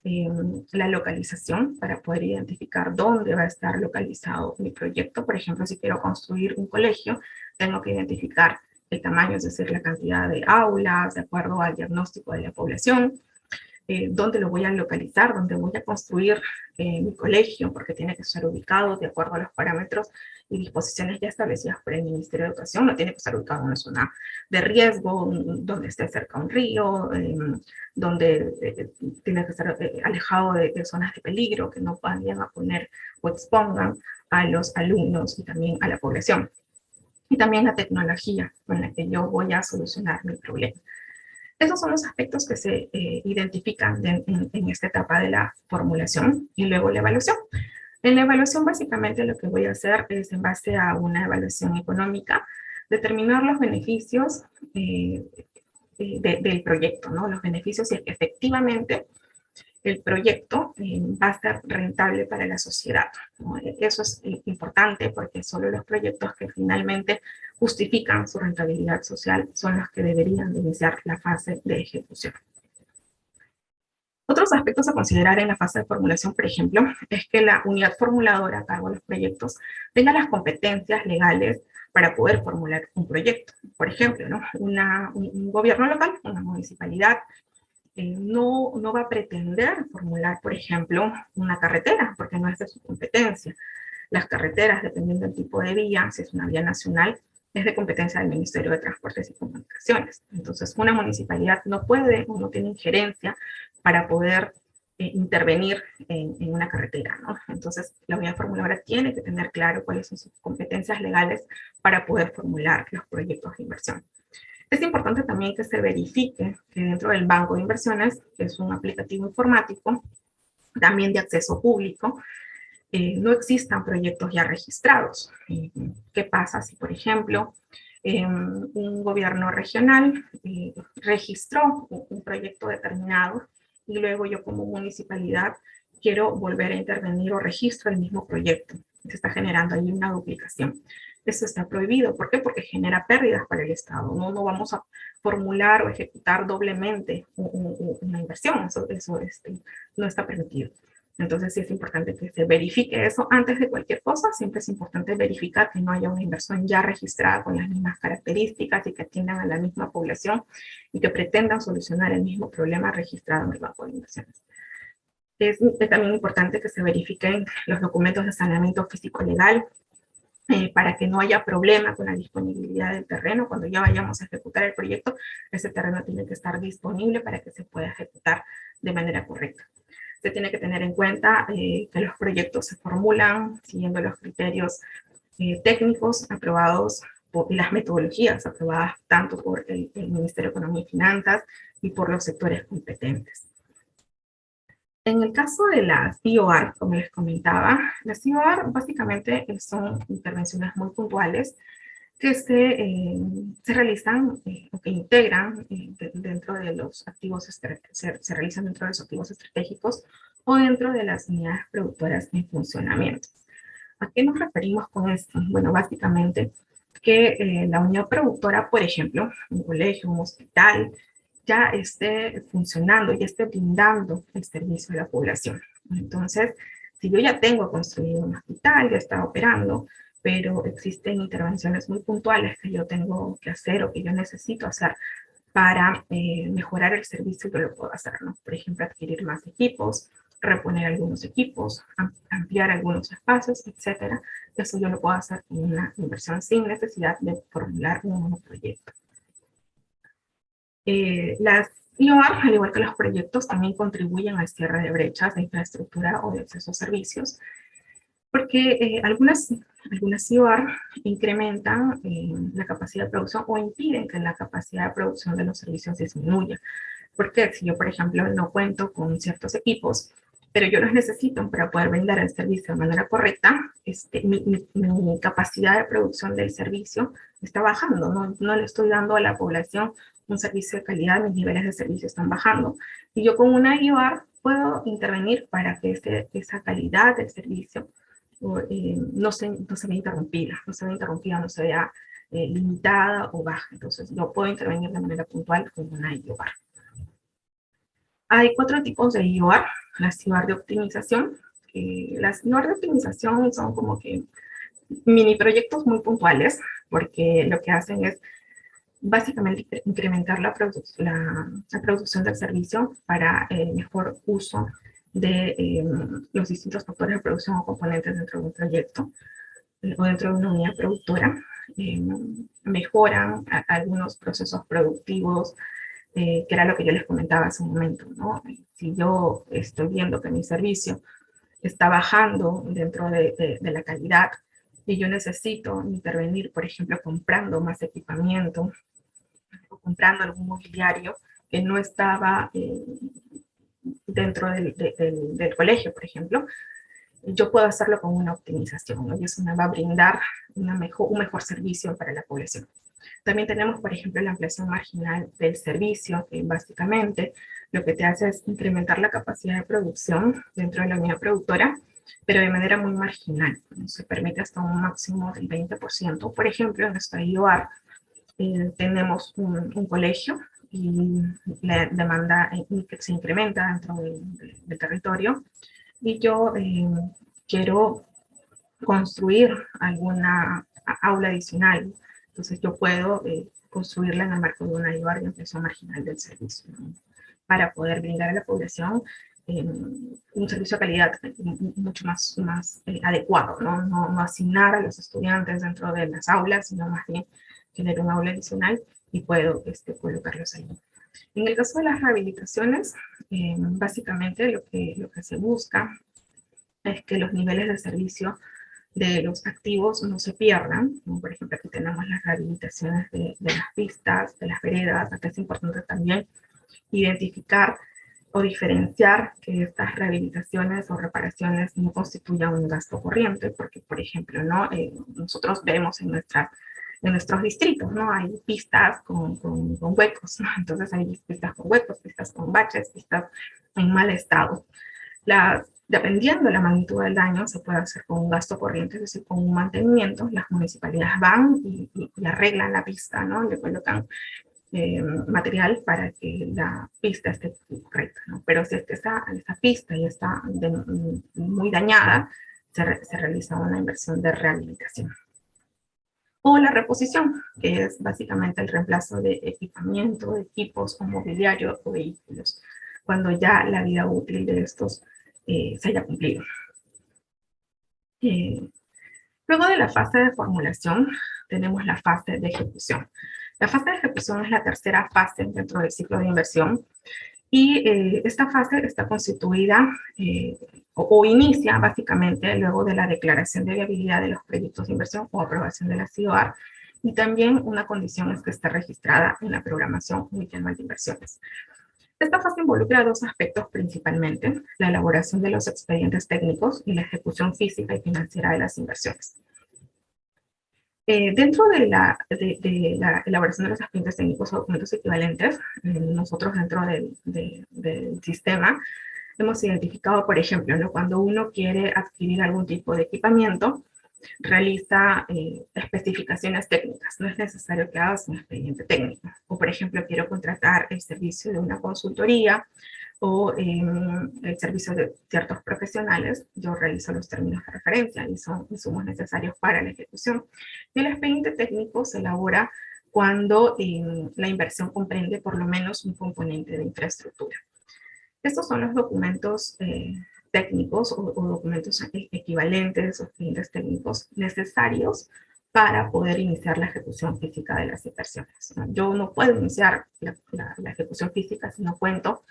la localización, para poder identificar dónde va a estar localizado mi proyecto. Por ejemplo, si quiero construir un colegio, tengo que identificar el tamaño, es decir, la cantidad de aulas, de acuerdo al diagnóstico de la población, dónde lo voy a localizar, dónde voy a construir mi colegio, porque tiene que estar ubicado de acuerdo a los parámetros y disposiciones ya establecidas por el Ministerio de Educación. No tiene que estar ubicado en una zona de riesgo, donde esté cerca a un río, donde tiene que estar alejado de zonas de peligro que no vayan a poner o expongan a los alumnos y también a la población. Y también la tecnología con la que yo voy a solucionar mi problema. Esos son los aspectos que se identifican en esta etapa de la formulación y luego la evaluación. En la evaluación, básicamente, lo que voy a hacer es, en base a una evaluación económica, determinar los beneficios del proyecto, ¿no? Los beneficios, si es que efectivamente el proyecto va a ser rentable para la sociedad, ¿no? Eso es importante, porque solo los proyectos que finalmente justifican su rentabilidad social son los que deberían de iniciar la fase de ejecución. Otros aspectos a considerar en la fase de formulación, por ejemplo, es que la unidad formuladora a cargo de los proyectos tenga las competencias legales para poder formular un proyecto. Por ejemplo, ¿no? Un gobierno local, una municipalidad, no va a pretender formular, por ejemplo, una carretera, porque no es de su competencia. Las carreteras, dependiendo del tipo de vía, si es una vía nacional, es de competencia del Ministerio de Transportes y Comunicaciones. Entonces, una municipalidad no puede o no tiene injerencia para poder intervenir en una carretera, ¿no? Entonces, la unidad formuladora tiene que tener claro cuáles son sus competencias legales para poder formular los proyectos de inversión. Es importante también que se verifique que dentro del banco de inversiones, que es un aplicativo informático, también de acceso público, no existan proyectos ya registrados. ¿Qué pasa si, por ejemplo, un gobierno regional registró un proyecto determinado y luego yo, como municipalidad, quiero volver a intervenir o registro el mismo proyecto? Se está generando ahí una duplicación. Eso está prohibido. ¿Por qué? Porque genera pérdidas para el Estado. No vamos a formular o ejecutar doblemente una inversión. Eso no está permitido. Entonces sí es importante que se verifique eso antes de cualquier cosa. Siempre es importante verificar que no haya una inversión ya registrada con las mismas características y que atiendan a la misma población y que pretendan solucionar el mismo problema registrado en el banco de inversiones. Es también importante que se verifiquen los documentos de saneamiento físico-legal, para que no haya problema con la disponibilidad del terreno. Cuando ya vayamos a ejecutar el proyecto, ese terreno tiene que estar disponible para que se pueda ejecutar de manera correcta. Se tiene que tener en cuenta que los proyectos se formulan siguiendo los criterios técnicos aprobados y las metodologías aprobadas tanto por el Ministerio de Economía y Finanzas y por los sectores competentes. En el caso de las IOR, como les comentaba, las IOR básicamente son intervenciones muy puntuales que se realizan o que integran dentro de los activos, se realizan dentro de los activos estratégicos o dentro de las unidades productoras en funcionamiento. ¿A qué nos referimos con esto? Bueno, básicamente que la unidad productora, por ejemplo, un colegio, un hospital, ya esté funcionando, ya esté brindando el servicio a la población. Entonces, si yo ya tengo construido un hospital, ya está operando, pero existen intervenciones muy puntuales que yo tengo que hacer o que yo necesito hacer para mejorar el servicio, que lo puedo hacer, ¿no? Por ejemplo, adquirir más equipos, reponer algunos equipos, ampliar algunos espacios, etcétera. Eso yo lo puedo hacer con una inversión sin necesidad de formular un nuevo proyecto. Las IOR, al igual que los proyectos, también contribuyen al cierre de brechas de infraestructura o de acceso a servicios. Porque algunas IOR incrementan la capacidad de producción o impiden que la capacidad de producción de los servicios disminuya. Porque si yo, por ejemplo, no cuento con ciertos equipos, pero yo los necesito para poder brindar el servicio de manera correcta, mi capacidad de producción del servicio está bajando, no le estoy dando a la población un servicio de calidad, mis niveles de servicio están bajando. Y yo con una IOR puedo intervenir para que esa calidad del servicio no se vea interrumpida, no se vea limitada o baja. Entonces, yo puedo intervenir de manera puntual con una IOR. Hay 4 tipos de IOR. Las IOR de optimización. Las IOR de optimización son como que mini proyectos muy puntuales, porque lo que hacen es básicamente incrementar la producción del servicio para el mejor uso de los distintos factores de producción o componentes dentro de un proyecto o dentro de una unidad productora. Mejoran algunos procesos productivos, que era lo que yo les comentaba hace un momento, ¿no? Si yo estoy viendo que mi servicio está bajando dentro de la calidad y yo necesito intervenir, por ejemplo, comprando más equipamiento o comprando algún mobiliario que no estaba dentro del colegio, por ejemplo, yo puedo hacerlo con una optimización, ¿no? Y eso me va a brindar un mejor servicio para la población. También tenemos, por ejemplo, la ampliación marginal del servicio, que básicamente lo que te hace es incrementar la capacidad de producción dentro de la unidad productora, pero de manera muy marginal. Se permite hasta un máximo del 20%. Por ejemplo, en nuestra IOR tenemos un colegio y la demanda que se incrementa dentro del territorio y yo quiero construir alguna aula adicional. Entonces yo puedo construirla en el marco de una IVA de ampliación marginal del servicio, ¿no? Para poder brindar a la población un servicio de calidad mucho más adecuado, ¿no? No asignar a los estudiantes dentro de las aulas, sino más bien tener un aula adicional y puedo colocarlos ahí. En el caso de las rehabilitaciones, básicamente lo que se busca es que los niveles de servicio de los activos no se pierdan. Como por ejemplo, aquí tenemos las rehabilitaciones de las pistas, de las veredas. Acá es importante también identificar o diferenciar que estas rehabilitaciones o reparaciones no constituyan un gasto corriente, porque, por ejemplo, ¿no? Nosotros vemos en nuestros distritos, ¿no? Hay pistas con huecos, ¿no? Entonces hay pistas con huecos, pistas con baches, pistas en mal estado. Dependiendo de la magnitud del daño, se puede hacer con un gasto corriente, es decir, con un mantenimiento. Las municipalidades van y arreglan la pista, ¿no? Le colocan material para que la pista esté correcta, ¿no? Pero si esa pista ya está muy dañada, se realiza una inversión de rehabilitación. O la reposición, que es básicamente el reemplazo de equipamiento, de equipos o mobiliario o vehículos, cuando ya la vida útil de estos se haya cumplido. Luego de la fase de formulación, tenemos la fase de ejecución. La fase de ejecución es la tercera fase dentro del ciclo de inversión y esta fase está constituida o inicia básicamente luego de la declaración de viabilidad de los proyectos de inversión o aprobación de la CIOAR, y también una condición es que esté registrada en la programación multianual de inversiones. Esta fase involucra dos aspectos principalmente: la elaboración de los expedientes técnicos y la ejecución física y financiera de las inversiones. Dentro de la elaboración de los expedientes técnicos o documentos equivalentes, nosotros dentro del sistema hemos identificado, por ejemplo, ¿no? Cuando uno quiere adquirir algún tipo de equipamiento, realiza especificaciones técnicas. No es necesario que hagas un expediente técnico. O, por ejemplo, quiero contratar el servicio de una consultoría o el servicio de ciertos profesionales, yo realizo los términos de referencia y son insumos necesarios para la ejecución. Y el expediente técnico se elabora cuando la inversión comprende por lo menos un componente de infraestructura. Estos son los documentos técnicos o documentos equivalentes o expedientes técnicos necesarios para poder iniciar la ejecución física de las inversiones. Yo no puedo iniciar la ejecución física si no cuento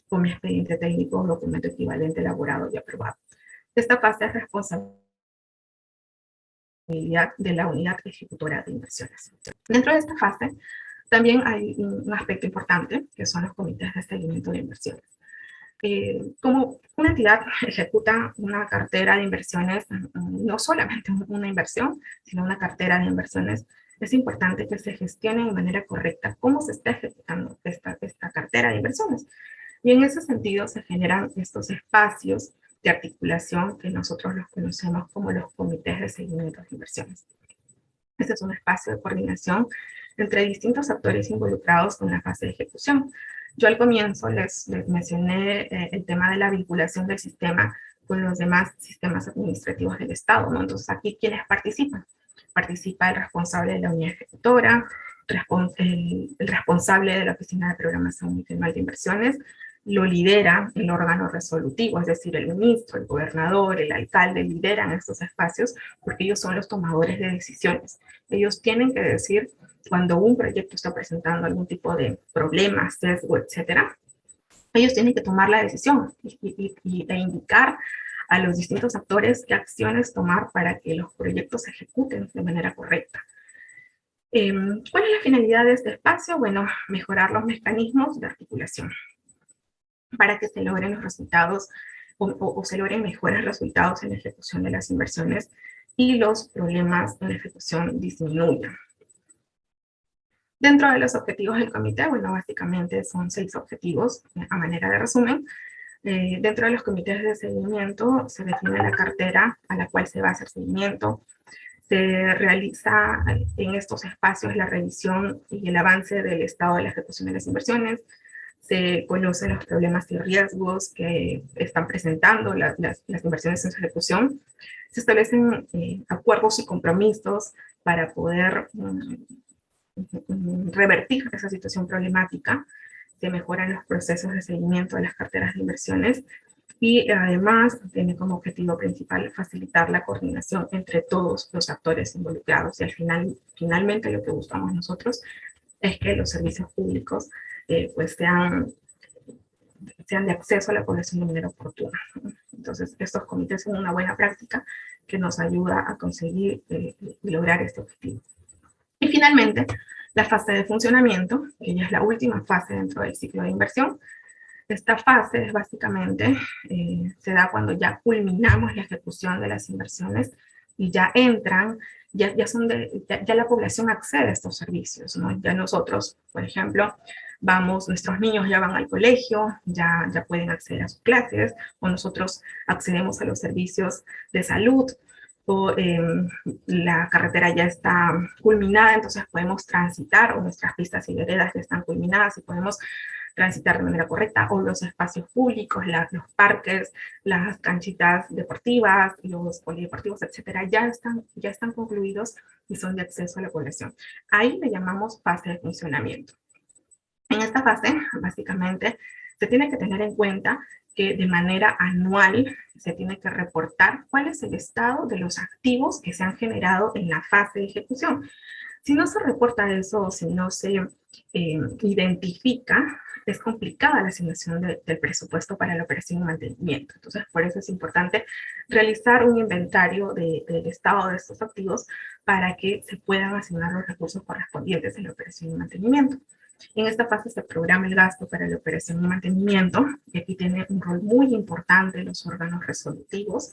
con mi expediente técnico o documento equivalente elaborado y aprobado. Esta fase es responsable de la unidad ejecutora de inversiones. Dentro de esta fase, también hay un aspecto importante, que son los comités de seguimiento de inversiones. Como una entidad ejecuta una cartera de inversiones, no solamente una inversión, sino una cartera de inversiones, es importante que se gestione de manera correcta cómo se está ejecutando esta cartera de inversiones. Y en ese sentido se generan estos espacios de articulación que nosotros los conocemos como los comités de seguimiento de inversiones. Este es un espacio de coordinación entre distintos actores involucrados con la fase de ejecución. Yo al comienzo les mencioné el tema de la vinculación del sistema con los demás sistemas administrativos del Estado, ¿no? Entonces, aquí, ¿quiénes participan? Participa el responsable de la unidad ejecutora, el responsable de la Oficina de Programación Multianual de Inversiones, lo lidera el órgano resolutivo, es decir, el ministro, el gobernador, el alcalde lideran estos espacios porque ellos son los tomadores de decisiones. Ellos tienen que decir cuando un proyecto está presentando algún tipo de problema, sesgo, etcétera, ellos tienen que tomar la decisión e indicar a los distintos actores qué acciones tomar para que los proyectos se ejecuten de manera correcta. ¿Cuál es la finalidad de este espacio? Bueno, mejorar los mecanismos de articulación para que se logren los resultados o se logren mejores resultados en la ejecución de las inversiones y los problemas en la ejecución disminuyan. Dentro de los objetivos del comité, bueno, básicamente son 6 objetivos a manera de resumen. Dentro de los comités de seguimiento se define la cartera a la cual se va a hacer seguimiento. Se realiza en estos espacios la revisión y el avance del estado de la ejecución de las inversiones. Se conocen los problemas y riesgos que están presentando las inversiones en su ejecución. Se establecen acuerdos y compromisos para poder revertir esa situación problemática. Se mejoran los procesos de seguimiento de las carteras de inversiones y además tiene como objetivo principal facilitar la coordinación entre todos los actores involucrados. Y finalmente lo que buscamos nosotros es que los servicios públicos pues sean de acceso a la población de manera oportuna. Entonces, estos comités son una buena práctica que nos ayuda a conseguir y lograr este objetivo. Y finalmente, la fase de funcionamiento, que ya es la última fase dentro del ciclo de inversión. Esta fase es básicamente, se da cuando ya culminamos la ejecución de las inversiones y ya entran, ya la población accede a estos servicios, ¿no? Ya nosotros, por ejemplo, nuestros niños ya van al colegio, ya pueden acceder a sus clases, o nosotros accedemos a los servicios de salud, o la carretera ya está culminada, entonces podemos transitar, o nuestras pistas y veredas ya están culminadas y podemos transitar de manera correcta, o los espacios públicos, los parques, las canchitas deportivas, los polideportivos, etcétera, ya están concluidos y son de acceso a la población. Ahí le llamamos fase de funcionamiento. En esta fase, básicamente, se tiene que tener en cuenta que de manera anual se tiene que reportar cuál es el estado de los activos que se han generado en la fase de ejecución. Si no se reporta eso, si no se identifica, es complicada la asignación del presupuesto para la operación y mantenimiento. Entonces, por eso es importante realizar un inventario del estado de estos activos para que se puedan asignar los recursos correspondientes en la operación y mantenimiento. En esta fase se programa el gasto para la operación y mantenimiento, y aquí tiene un rol muy importante los órganos resolutivos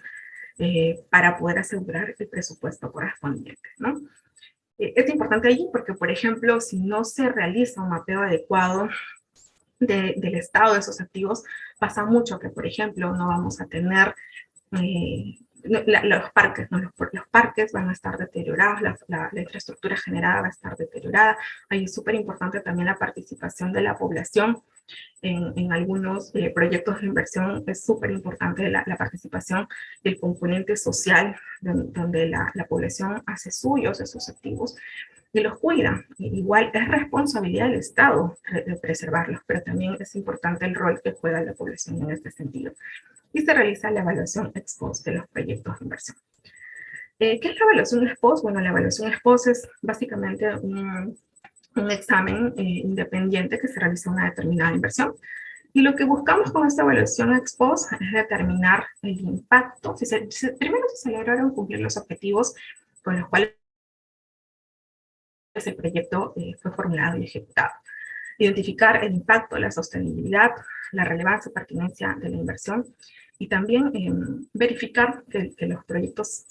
para poder asegurar el presupuesto correspondiente, ¿no? Es importante allí porque, por ejemplo, si no se realiza un mapeo adecuado del estado de esos activos, pasa mucho que, por ejemplo, no vamos a tener los parques, ¿no? Los parques van a estar deteriorados, la infraestructura generada va a estar deteriorada. Ahí es súper importante también la participación de la población en algunos proyectos de inversión. Es súper importante la participación del componente social, donde la población hace suyos esos activos y los cuida. Igual es responsabilidad del Estado de preservarlos, pero también es importante el rol que juega la población en este sentido. Y se realiza la evaluación ex post de los proyectos de inversión. ¿Qué es la evaluación ex post? Bueno, la evaluación ex post es básicamente un examen independiente que se realiza una determinada inversión. Y lo que buscamos con esta evaluación ex post es determinar el impacto, primero si se lograron cumplir los objetivos con los cuales el proyecto fue formulado y ejecutado. Identificar el impacto, la sostenibilidad, la relevancia, pertinencia de la inversión y también verificar que los proyectos,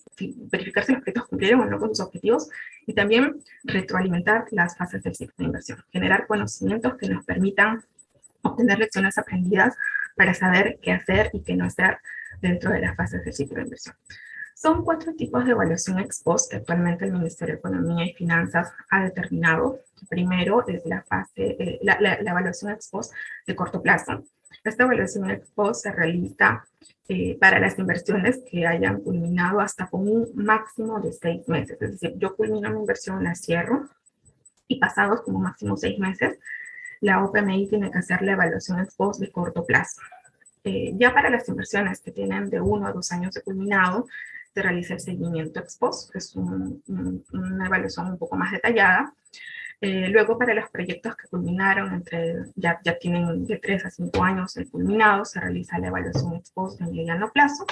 verificar si los proyectos cumplieron o no con sus objetivos y también retroalimentar las fases del ciclo de inversión, generar conocimientos que nos permitan obtener lecciones aprendidas para saber qué hacer y qué no hacer dentro de las fases del ciclo de inversión. Son 4 tipos de evaluación ex post que actualmente el Ministerio de Economía y Finanzas ha determinado. Primero es la fase, la evaluación ex post de corto plazo. Esta evaluación ex post se realiza para las inversiones que hayan culminado hasta con un máximo de 6 meses. Es decir, yo culmino mi inversión, la cierro y pasados como máximo 6 meses, la OPMI tiene que hacer la evaluación ex post de corto plazo. Ya para las inversiones que tienen de 1 a 2 años de culminado, se realiza el seguimiento ex post, que es una evaluación un poco más detallada. Luego, para los proyectos que culminaron, ya tienen de 3 a 5 años de culminado, se realiza la evaluación ex post de mediano plazo.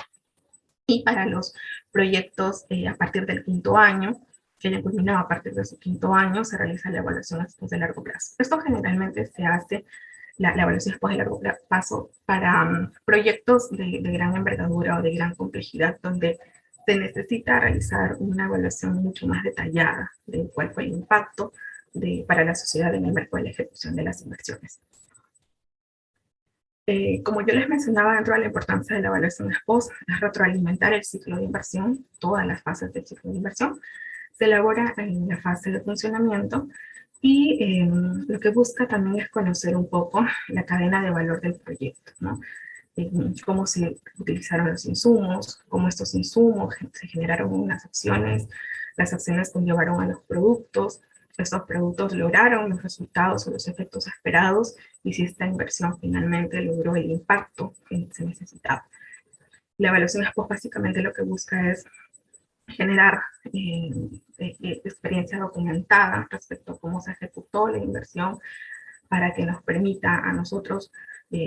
Y para los proyectos a partir del 5.º año, que hayan culminado a partir de su 5.º año, se realiza la evaluación ex post de largo plazo. Esto generalmente se hace la evaluación después de largo plazo para proyectos de gran envergadura o de gran complejidad, donde se necesita realizar una evaluación mucho más detallada de cuál fue el impacto para la sociedad en el marco de la ejecución de las inversiones. Como yo les mencionaba, dentro de la importancia de la evaluación ex post es retroalimentar el ciclo de inversión, todas las fases del ciclo de inversión. Se elabora en la fase de funcionamiento y lo que busca también es conocer un poco la cadena de valor del proyecto, ¿no? Cómo se utilizaron los insumos, cómo estos insumos se generaron unas acciones, las acciones conllevaron a los productos, estos productos lograron los resultados o los efectos esperados y si esta inversión finalmente logró el impacto que se necesitaba. La evaluación ex post básicamente lo que busca es generar experiencia documentada respecto a cómo se ejecutó la inversión para que nos permita a nosotros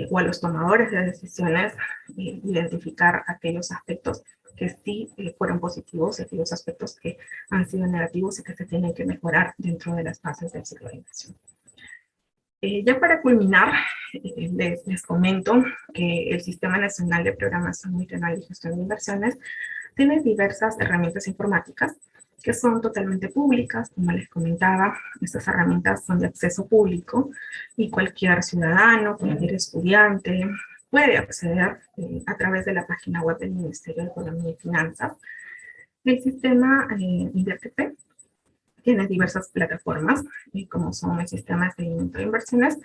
o a los tomadores de decisiones identificar aquellos aspectos que sí fueron positivos y aquellos aspectos que han sido negativos y que se tienen que mejorar dentro de las fases del ciclo de inversión. Ya para culminar, les comento que el Sistema Nacional de Programación Multianual y Gestión de Inversiones tiene diversas herramientas informáticas que son totalmente públicas, como les comentaba, estas herramientas son de acceso público y cualquier ciudadano, cualquier estudiante puede acceder a través de la página web del Ministerio de Economía y Finanzas. El sistema InvertiP tiene diversas plataformas, como son el sistema de seguimiento de inversiones,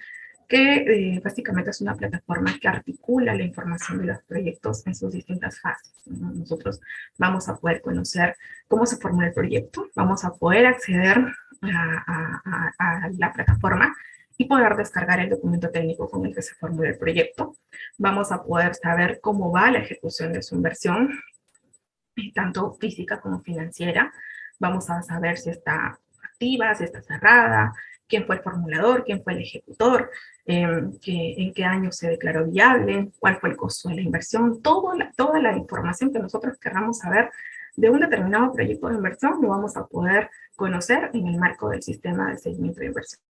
que básicamente es una plataforma que articula la información de los proyectos en sus distintas fases, ¿no? Nosotros vamos a poder conocer cómo se formó el proyecto, vamos a poder acceder a la plataforma y poder descargar el documento técnico con el que se formula el proyecto. Vamos a poder saber cómo va la ejecución de su inversión, tanto física como financiera. Vamos a saber si está activa, si está cerrada, quién fue el formulador, quién fue el ejecutor, en qué año se declaró viable, cuál fue el costo de la inversión, toda la información que nosotros queramos saber de un determinado proyecto de inversión lo vamos a poder conocer en el marco del sistema de seguimiento de inversión.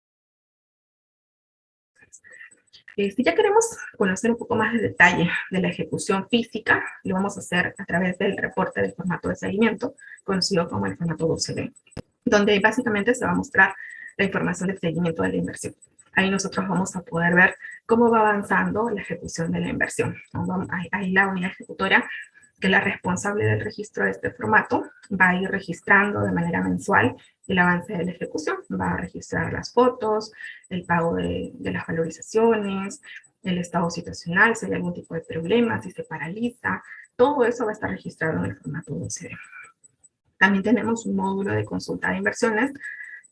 Si ya queremos conocer un poco más de detalle de la ejecución física, lo vamos a hacer a través del reporte del formato de seguimiento, conocido como el formato 12D, donde básicamente se va a mostrar la información del seguimiento de la inversión. Ahí nosotros vamos a poder ver cómo va avanzando la ejecución de la inversión. Ahí la unidad ejecutora, que es la responsable del registro de este formato, va a ir registrando de manera mensual el avance de la ejecución, va a registrar las fotos, el pago de las valorizaciones, el estado situacional, si hay algún tipo de problema, si se paraliza, todo eso va a estar registrado en el formato 12D. También tenemos un módulo de consulta de inversiones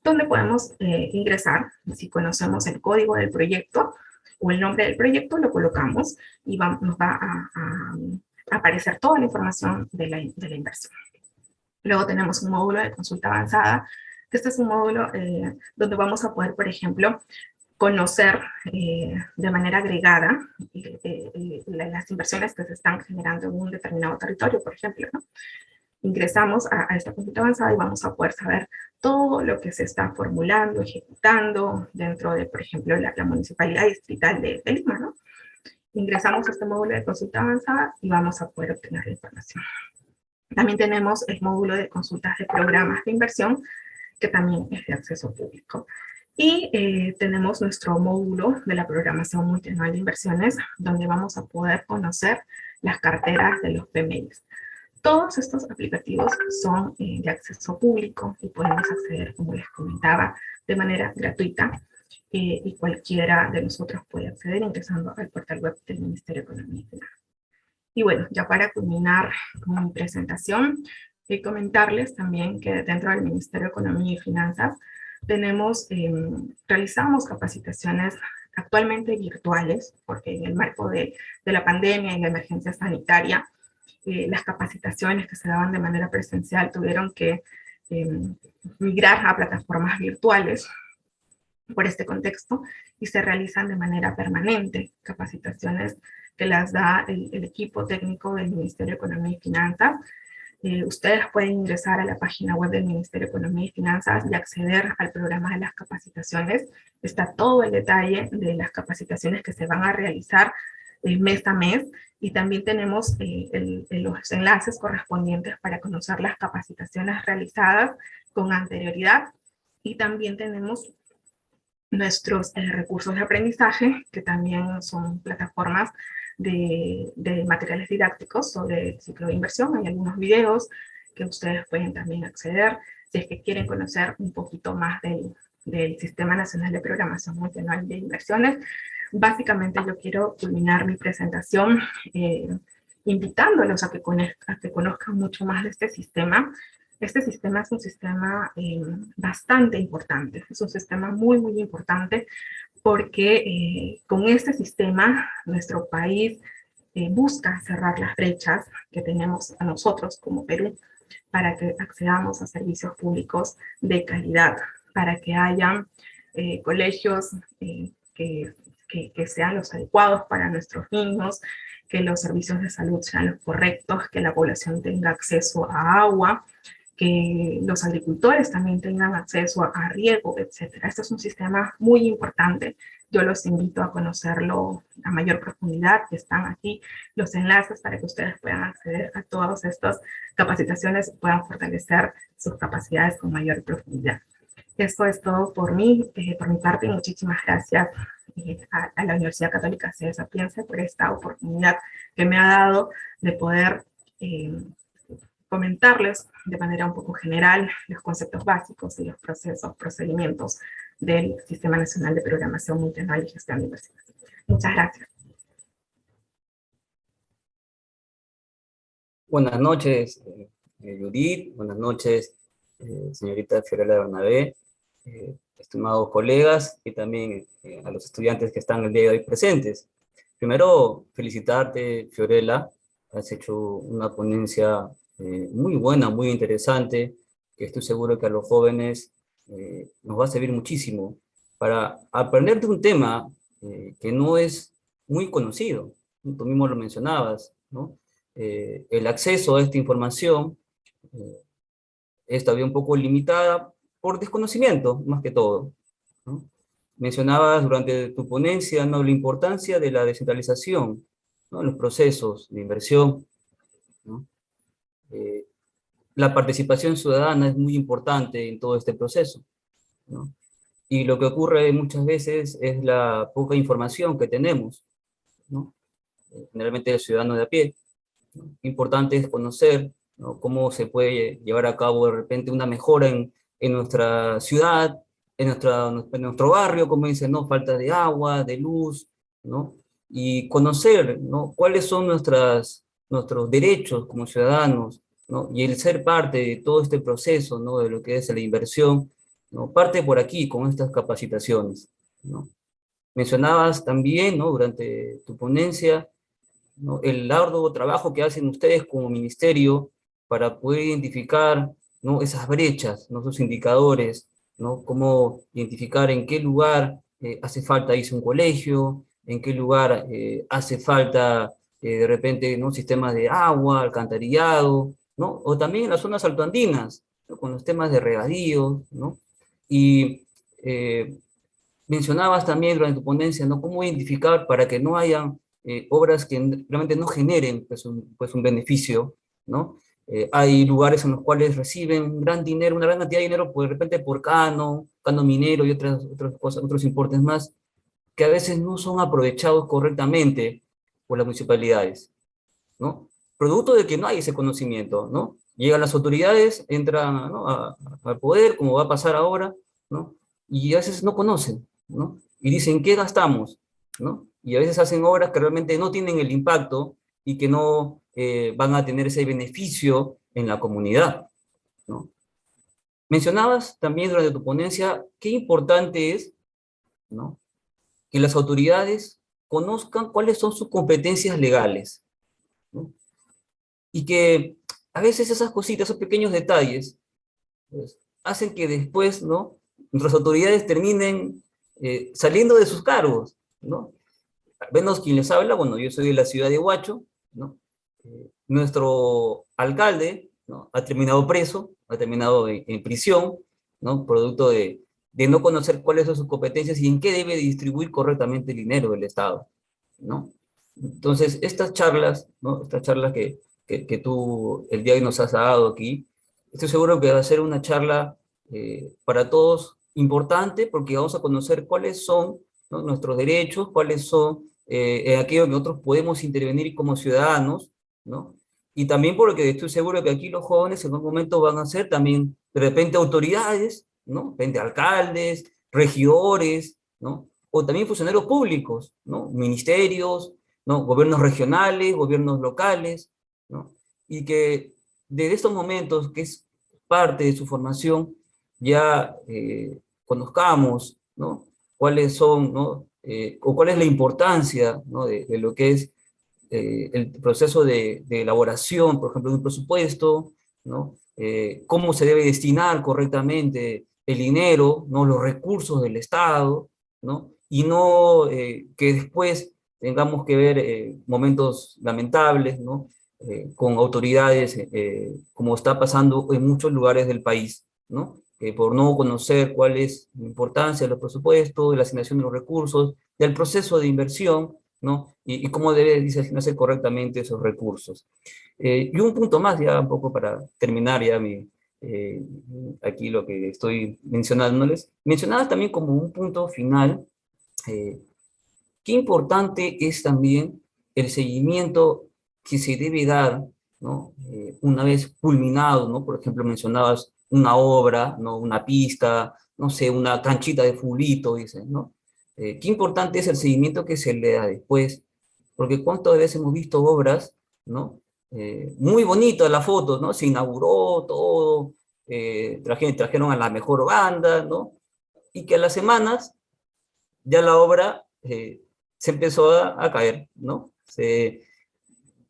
donde podemos ingresar, si conocemos el código del proyecto o el nombre del proyecto, lo colocamos y nos va a aparecer toda la información de la inversión. Luego tenemos un módulo de consulta avanzada, que este es un módulo donde vamos a poder, por ejemplo, conocer de manera agregada las inversiones que se están generando en un determinado territorio, por ejemplo, ¿no? ingresamos a esta consulta avanzada y vamos a poder saber todo lo que se está formulando, ejecutando dentro de, por ejemplo, la Municipalidad Distrital de Lima, ¿no? Ingresamos a este módulo de consulta avanzada y vamos a poder obtener la información. También tenemos el módulo de consultas de programas de inversión, que también es de acceso público. Y tenemos nuestro módulo de la programación multianual de inversiones, donde vamos a poder conocer las carteras de los PMIs. Todos estos aplicativos son de acceso público y podemos acceder, como les comentaba, de manera gratuita. Y cualquiera de nosotros puede acceder ingresando al portal web del Ministerio de Economía y Finanzas. Y bueno, ya para culminar con mi presentación, comentarles también que dentro del Ministerio de Economía y Finanzas realizamos capacitaciones actualmente virtuales, porque en el marco de la pandemia y la emergencia sanitaria, las capacitaciones que se daban de manera presencial tuvieron que migrar a plataformas virtuales por este contexto y se realizan de manera permanente capacitaciones que las da el equipo técnico del Ministerio de Economía y Finanzas. Ustedes pueden ingresar a la página web del Ministerio de Economía y Finanzas y acceder al programa de las capacitaciones. Está todo el detalle de las capacitaciones que se van a realizar mes a mes, y también tenemos los enlaces correspondientes para conocer las capacitaciones realizadas con anterioridad, y también tenemos nuestros recursos de aprendizaje, que también son plataformas de materiales didácticos sobre el ciclo de inversión. Hay algunos videos que ustedes pueden también acceder si es que quieren conocer un poquito más del Sistema Nacional de Programación Multianual de Inversiones. Básicamente yo quiero culminar mi presentación invitándolos a que conozcan mucho más de este sistema. Este sistema es un sistema bastante importante, es un sistema muy, muy importante, porque con este sistema nuestro país busca cerrar las brechas que tenemos a nosotros como Perú para que accedamos a servicios públicos de calidad, para que haya colegios que sean los adecuados para nuestros niños, que los servicios de salud sean los correctos, que la población tenga acceso a agua, que los agricultores también tengan acceso a riego, etcétera. Este es un sistema muy importante. Yo los invito a conocerlo a mayor profundidad. Están aquí los enlaces para que ustedes puedan acceder a todas estas capacitaciones y puedan fortalecer sus capacidades con mayor profundidad. Esto es todo por mí, por mi parte. Muchísimas gracias a la Universidad Católica Sede Sapienza por esta oportunidad que me ha dado de poder comentarles de manera un poco general los conceptos básicos y los procedimientos del Sistema Nacional de Programación Multianual y Gestión de Inversiones. Muchas gracias. Buenas noches, Judith. Buenas noches, señorita Fiorella Bernabé, estimados colegas, y también a los estudiantes que están el día de hoy presentes. Primero, felicitarte, Fiorella. Has hecho una ponencia muy buena, muy interesante, que estoy seguro que a los jóvenes nos va a servir muchísimo para aprender de un tema que no es muy conocido. Tú mismo lo mencionabas, ¿no? El acceso a esta información es todavía un poco limitada por desconocimiento, más que todo, ¿no? Mencionabas durante tu ponencia, ¿no?, la importancia de la descentralización, ¿no?, en los procesos de inversión, ¿no? La participación ciudadana es muy importante en todo este proceso, ¿no? Y lo que ocurre muchas veces es la poca información que tenemos, ¿no? Generalmente el ciudadano de a pie, ¿no? Importante es conocer, ¿no?, cómo se puede llevar a cabo de repente una mejora en nuestra ciudad, en nuestro barrio, como dicen, ¿no?, falta de agua, de luz, ¿no? Y conocer, ¿no?, cuáles son nuestros derechos como ciudadanos, ¿no? Y el ser parte de todo este proceso, ¿no?, de lo que es la inversión, ¿no?, parte por aquí con estas capacitaciones, ¿no? Mencionabas también, ¿no?, durante tu ponencia, ¿no?, el arduo trabajo que hacen ustedes como ministerio para poder identificar, ¿no?, esas brechas, ¿no?, esos indicadores, ¿no?, cómo identificar en qué lugar hace falta irse a un colegio, en qué lugar hace falta de repente, ¿no?, sistemas de agua, alcantarillado, ¿no? O también en las zonas altoandinas, ¿no? Con los temas de regadío, ¿no? Y mencionabas también durante tu ponencia, ¿no? Cómo identificar para que no hayan obras que realmente no generen pues un beneficio, ¿no? Hay lugares en los cuales reciben un gran dinero, una gran cantidad de dinero, pues de repente por cano minero y otras cosas, otros importes más, que a veces no son aprovechados correctamente por las municipalidades, ¿no? Producto de que no hay ese conocimiento, ¿no? Llegan las autoridades, entran, ¿no? al poder, como va a pasar ahora, ¿no? Y a veces no conocen, ¿no? Y dicen, ¿qué gastamos? ¿No? Y a veces hacen obras que realmente no tienen el impacto y que no van a tener ese beneficio en la comunidad, ¿no? Mencionabas también durante tu ponencia qué importante es, ¿no? Que las autoridades conozcan cuáles son sus competencias legales, ¿no? Y que a veces esas cositas, esos pequeños detalles, pues, hacen que después, ¿no? Nuestras autoridades terminen saliendo de sus cargos, ¿no? Al menos quien les habla, bueno, yo soy de la ciudad de Huacho, ¿no? Nuestro alcalde, ¿no? Ha terminado preso, ha terminado en prisión, ¿no? Producto de no conocer cuáles son sus competencias y en qué debe distribuir correctamente el dinero del Estado, ¿no? Entonces, estas charlas, ¿no? Estas charlas que tú el día de hoy nos has dado aquí, estoy seguro que va a ser una charla para todos importante porque vamos a conocer cuáles son, ¿no? Nuestros derechos, cuáles son en aquello que nosotros podemos intervenir como ciudadanos, ¿no? Y también porque estoy seguro que aquí los jóvenes en algún momento van a ser también de repente autoridades, ¿no? De repente alcaldes, regidores, ¿no? O también funcionarios públicos, ¿no? Ministerios, ¿no? Gobiernos regionales, gobiernos locales, ¿no? Y que desde estos momentos, que es parte de su formación, ya conozcamos, ¿no? Cuáles son, ¿no? O cuál es la importancia, ¿no? de lo que es el proceso de elaboración, por ejemplo, de un presupuesto, ¿no? Cómo se debe destinar correctamente el dinero, ¿no? Los recursos del Estado, ¿no? Y no que después tengamos que ver momentos lamentables, ¿no? Con autoridades, como está pasando en muchos lugares del país, ¿no? Que por no conocer cuál es la importancia de los presupuestos, de la asignación de los recursos, del proceso de inversión, ¿no? Y cómo debe asignarse correctamente esos recursos. Y un punto más, ya un poco para terminar ya eh, aquí lo que estoy mencionándoles. Mencionaba también como un punto final, eh, qué importante es también el seguimiento que se debe dar, ¿no? Una vez culminado, ¿no? Por ejemplo, mencionabas una obra, ¿no? Una pista, no sé, una canchita de fulbito, dices, ¿no? Qué importante es el seguimiento que se le da después, porque cuántas veces hemos visto obras, ¿no? Muy bonitas las fotos, ¿no? Se inauguró todo, trajeron a la mejor banda, ¿no? Y que a las semanas ya la obra se empezó a caer, ¿no?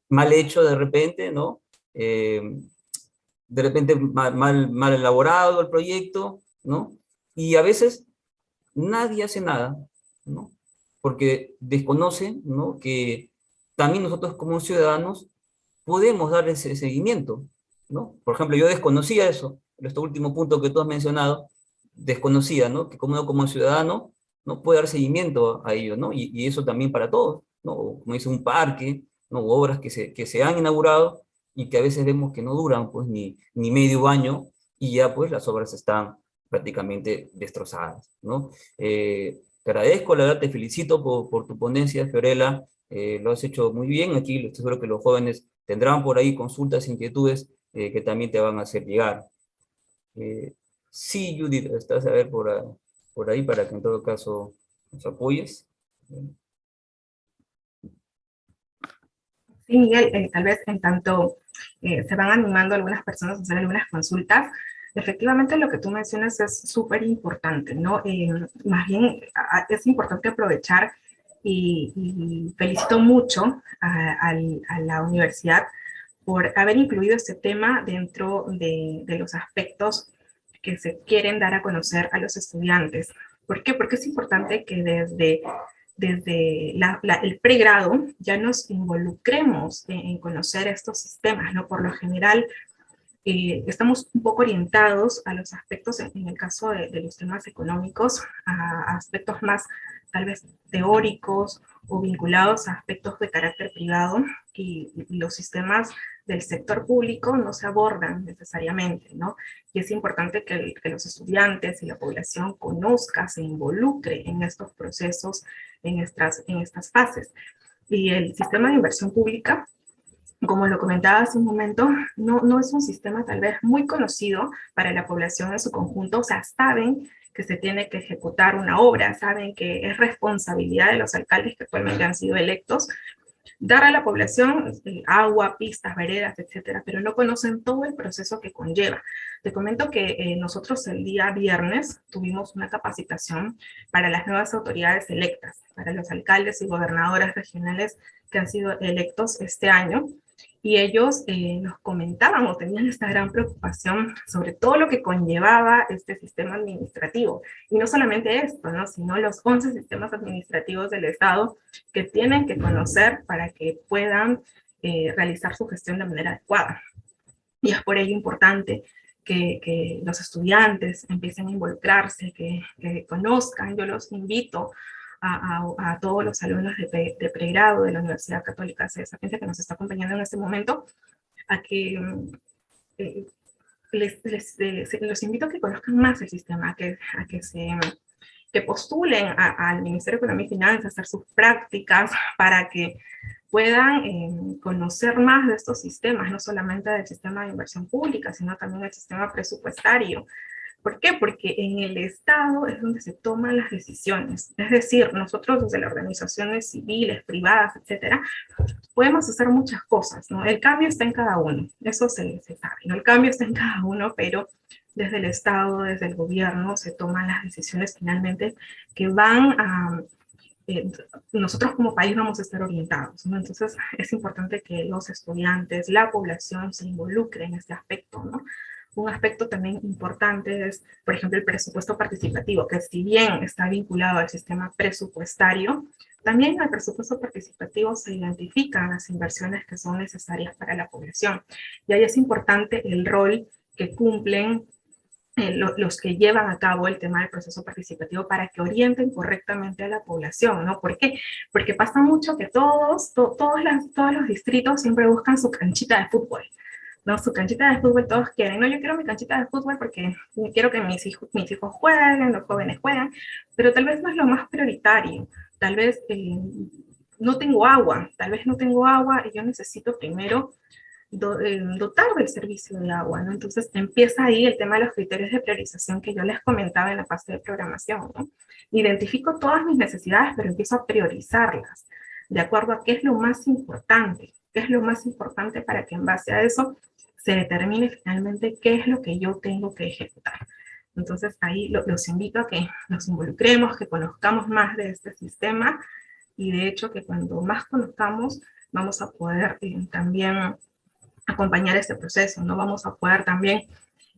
Mal hecho de repente, ¿no? De repente mal elaborado el proyecto, ¿no? Y a veces nadie hace nada, ¿no? Porque desconocen, ¿no? Que también nosotros como ciudadanos podemos dar ese seguimiento, ¿no? Por ejemplo, yo desconocía eso, este último punto que tú has mencionado, desconocía, ¿no? Que como uno como ciudadano no puede dar seguimiento a ello, ¿no? Y eso también para todos, ¿no? O como dice un parque, ¿no? Obras que se han inaugurado y que a veces vemos que no duran pues ni medio año y ya pues las obras están prácticamente destrozadas, ¿no? Te agradezco, la verdad te felicito por tu ponencia, Fiorella, lo has hecho muy bien, aquí estoy seguro que los jóvenes tendrán por ahí consultas, inquietudes que también te van a hacer llegar. Eh, sí, Judith, estás a ver por ahí para que en todo caso nos apoyes. Sí, Miguel, tal vez en tanto se van animando algunas personas a hacer algunas consultas, efectivamente lo que tú mencionas es súper importante, ¿no? Más bien es importante aprovechar y felicito mucho a la universidad por haber incluido este tema dentro de los aspectos que se quieren dar a conocer a los estudiantes. ¿Por qué? Porque es importante que desde el pregrado ya nos involucremos en conocer estos sistemas, ¿no? Por lo general, estamos un poco orientados a los aspectos, en el caso de los temas económicos, a aspectos más tal vez teóricos o vinculados a aspectos de carácter privado, y los sistemas del sector público no se abordan necesariamente, ¿no? Y es importante que los estudiantes y la población conozca, se involucre en estos procesos, en estas fases. Y el sistema de inversión pública, como lo comentaba hace un momento, no es un sistema tal vez muy conocido para la población en su conjunto. O sea, saben que se tiene que ejecutar una obra, saben que es responsabilidad de los alcaldes que actualmente han sido electos dar a la población agua, pistas, veredas, etcétera, pero no conocen todo el proceso que conlleva. Te comento que nosotros el día viernes tuvimos una capacitación para las nuevas autoridades electas, para los alcaldes y gobernadoras regionales que han sido electos este año, y ellos nos comentaban o tenían esta gran preocupación sobre todo lo que conllevaba este sistema administrativo. Y no solamente esto, ¿no? Sino los 11 sistemas administrativos del Estado que tienen que conocer para que puedan realizar su gestión de manera adecuada. Y es por ello importante que los estudiantes empiecen a involucrarse, que conozcan. Yo los invito a todos los alumnos de pregrado de la Universidad Católica de Sapiencia que nos está acompañando en este momento, a que eh, los invito a que conozcan más el sistema, que postulen al Ministerio de Economía y Finanzas, a hacer sus prácticas para que puedan conocer más de estos sistemas, no solamente del sistema de inversión pública, sino también del sistema presupuestario. ¿Por qué? Porque en el Estado es donde se toman las decisiones. Es decir, nosotros desde las organizaciones civiles, privadas, etcétera, podemos hacer muchas cosas, ¿no? El cambio está en cada uno, eso se sabe, ¿no? El cambio está en cada uno, pero desde el Estado, desde el gobierno, se toman las decisiones finalmente que van a... nosotros como país vamos a estar orientados, ¿no? Entonces es importante que los estudiantes, la población se involucre en este aspecto, ¿no? Un aspecto también importante es, por ejemplo, el presupuesto participativo, que si bien está vinculado al sistema presupuestario, también en el presupuesto participativo se identifican las inversiones que son necesarias para la población. Y ahí es importante el rol que cumplen los que llevan a cabo el tema del proceso participativo para que orienten correctamente a la población, ¿no? ¿Por qué? Porque pasa mucho que todos los distritos siempre buscan su canchita de fútbol, ¿no? Su canchita de fútbol todos quieren, no, yo quiero mi canchita de fútbol porque quiero que mis hijos jueguen, los jóvenes jueguen, pero tal vez no es lo más prioritario, tal vez no tengo agua, tal vez no tengo agua y yo necesito primero dotar del servicio de agua, ¿no? Entonces empieza ahí el tema de los criterios de priorización que yo les comentaba en la fase de programación, ¿no? Identifico todas mis necesidades, pero empiezo a priorizarlas de acuerdo a qué es lo más importante, qué es lo más importante para que en base a eso se determine finalmente qué es lo que yo tengo que ejecutar. Entonces ahí los invito a que nos involucremos, que conozcamos más de este sistema, y de hecho que cuando más conozcamos vamos a poder también acompañar este proceso, ¿no? Vamos a poder también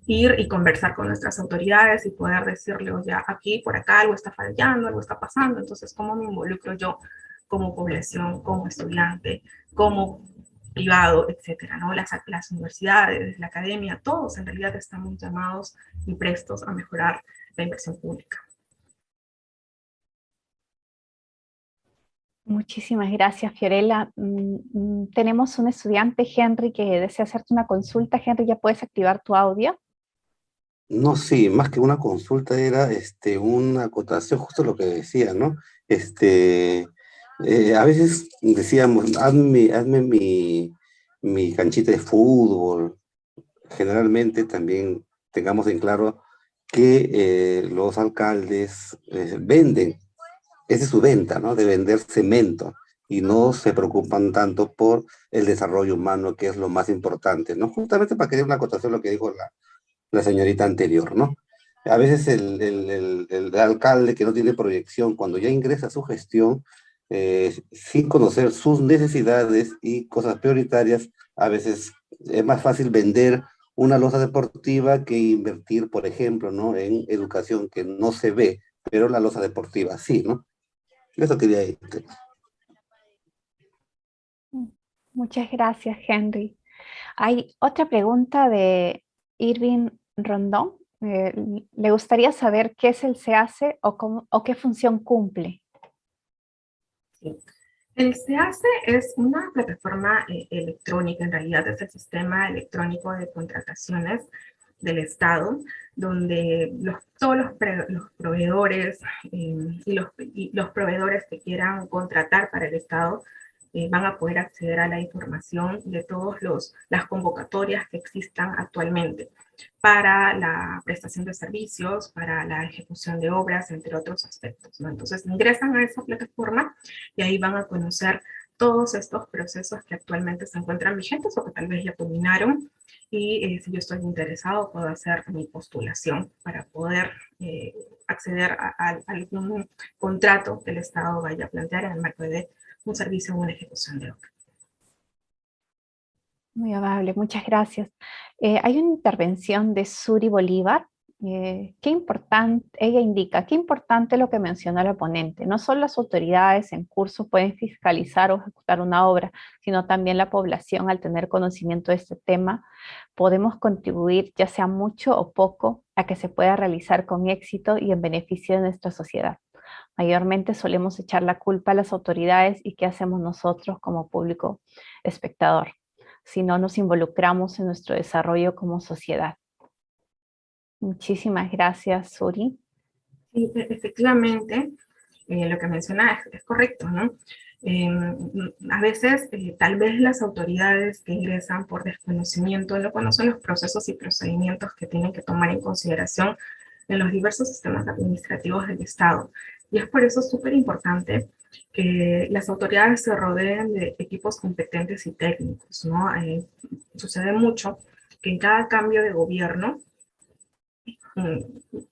ir y conversar con nuestras autoridades y poder decirle, oye, aquí, por acá, algo está fallando, algo está pasando, entonces, ¿cómo me involucro yo como población, como estudiante, como privado, etcétera, ¿no? Las universidades, la academia, todos en realidad estamos llamados y prestos a mejorar la inversión pública. Muchísimas gracias, Fiorella. Tenemos un estudiante, Henry, que desea hacerte una consulta. Henry, ¿ya puedes activar tu audio? No, sí, más que una consulta era una acotación, justo lo que decía, ¿no? A veces decíamos, hazme mi canchita de fútbol. Generalmente también tengamos en claro que los alcaldes venden, esa es su venta, ¿no? De vender cemento y no se preocupan tanto por el desarrollo humano, que es lo más importante, ¿no? Justamente para que dé una acotación lo que dijo la señorita anterior, ¿no? A veces el alcalde que no tiene proyección, cuando ya ingresa a su gestión, sin conocer sus necesidades y cosas prioritarias, a veces es más fácil vender una losa deportiva que invertir, por ejemplo, ¿no? En educación que no se ve, pero la losa deportiva sí, ¿no? Eso quería decir. Muchas gracias, Henry. Hay otra pregunta de Irving Rondón. Le gustaría saber qué es el SEACE o qué función cumple. Sí. El SEACE es una plataforma electrónica, en realidad es el sistema electrónico de contrataciones del Estado, donde todos los proveedores y los proveedores que quieran contratar para el Estado van a poder acceder a la información de todas las convocatorias que existan actualmente para la prestación de servicios, para la ejecución de obras, entre otros aspectos, ¿no? Entonces ingresan a esa plataforma y ahí van a conocer todos estos procesos que actualmente se encuentran vigentes o que tal vez ya culminaron. Y si yo estoy interesado, puedo hacer mi postulación para poder acceder a algún contrato que el Estado vaya a plantear en el marco de un servicio o una ejecución de obra. Muy amable, muchas gracias. Hay una intervención de Suri Bolívar. Qué importante, ella indica, qué importante lo que mencionó la ponente. No solo las autoridades en curso pueden fiscalizar o ejecutar una obra, sino también la población, al tener conocimiento de este tema, podemos contribuir, ya sea mucho o poco, a que se pueda realizar con éxito y en beneficio de nuestra sociedad. Mayormente solemos echar la culpa a las autoridades y qué hacemos nosotros como público espectador si no nos involucramos en nuestro desarrollo como sociedad. Muchísimas gracias, Suri. Sí, efectivamente, lo que menciona es correcto, ¿no? A veces, tal vez las autoridades que ingresan por desconocimiento no conocen los procesos y procedimientos que tienen que tomar en consideración en los diversos sistemas administrativos del Estado. Y es por eso súper importante que las autoridades se rodeen de equipos competentes y técnicos, ¿no? Sucede mucho que en cada cambio de gobierno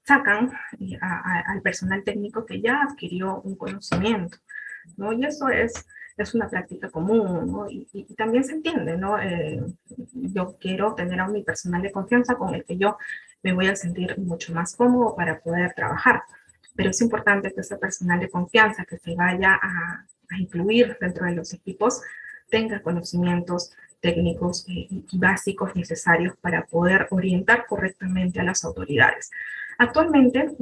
sacan al personal técnico que ya adquirió un conocimiento, ¿no? Y eso es una práctica común, ¿no? Y también se entiende, ¿no? Yo quiero tener a mi personal de confianza con el que yo me voy a sentir mucho más cómodo para poder trabajar. Pero es importante que ese personal de confianza que se vaya a incluir dentro de los equipos tenga conocimientos técnicos y básicos necesarios para poder orientar correctamente a las autoridades. Actualmente,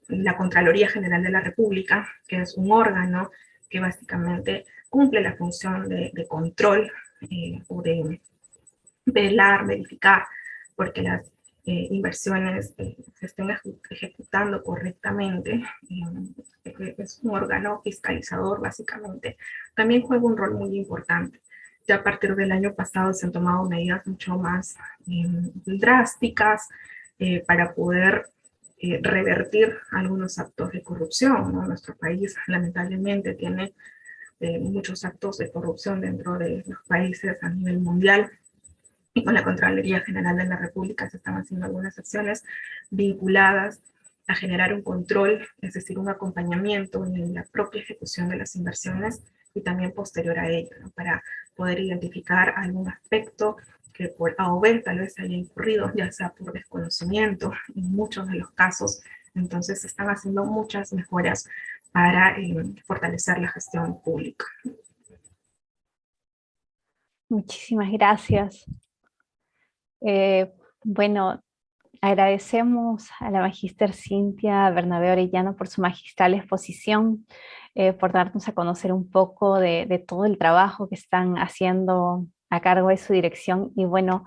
la Contraloría General de la República, que es un órgano que básicamente cumple la función de control o de velar, verificar, porque las inversiones se estén ejecutando correctamente, es un órgano fiscalizador básicamente, también juega un rol muy importante. Ya a partir del año pasado se han tomado medidas mucho más drásticas para poder revertir algunos actos de corrupción, ¿no? Nuestro país lamentablemente tiene muchos actos de corrupción dentro de los países a nivel mundial, y con la Contraloría General de la República se están haciendo algunas acciones vinculadas a generar un control, es decir, un acompañamiento en la propia ejecución de las inversiones y también posterior a ello, ¿no? Para poder identificar algún aspecto que por A o B tal vez haya incurrido, ya sea por desconocimiento en muchos de los casos. Entonces se están haciendo muchas mejoras para fortalecer la gestión pública. Muchísimas gracias. Bueno, agradecemos a la magíster Cintia Bernabé Orellano por su magistral exposición, por darnos a conocer un poco de todo el trabajo que están haciendo a cargo de su dirección. Y bueno,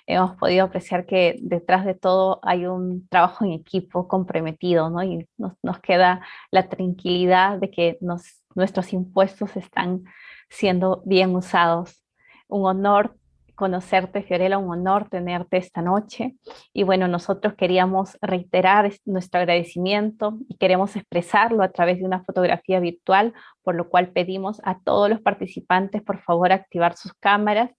hemos podido apreciar que detrás de todo hay un trabajo en equipo comprometido, ¿no? Y nos queda la tranquilidad de que nuestros impuestos están siendo bien usados. Un honor conocerte, Fiorella, un honor tenerte esta noche. Y bueno, nosotros queríamos reiterar nuestro agradecimiento y queremos expresarlo a través de una fotografía virtual, por lo cual pedimos a todos los participantes, por favor, activar sus cámaras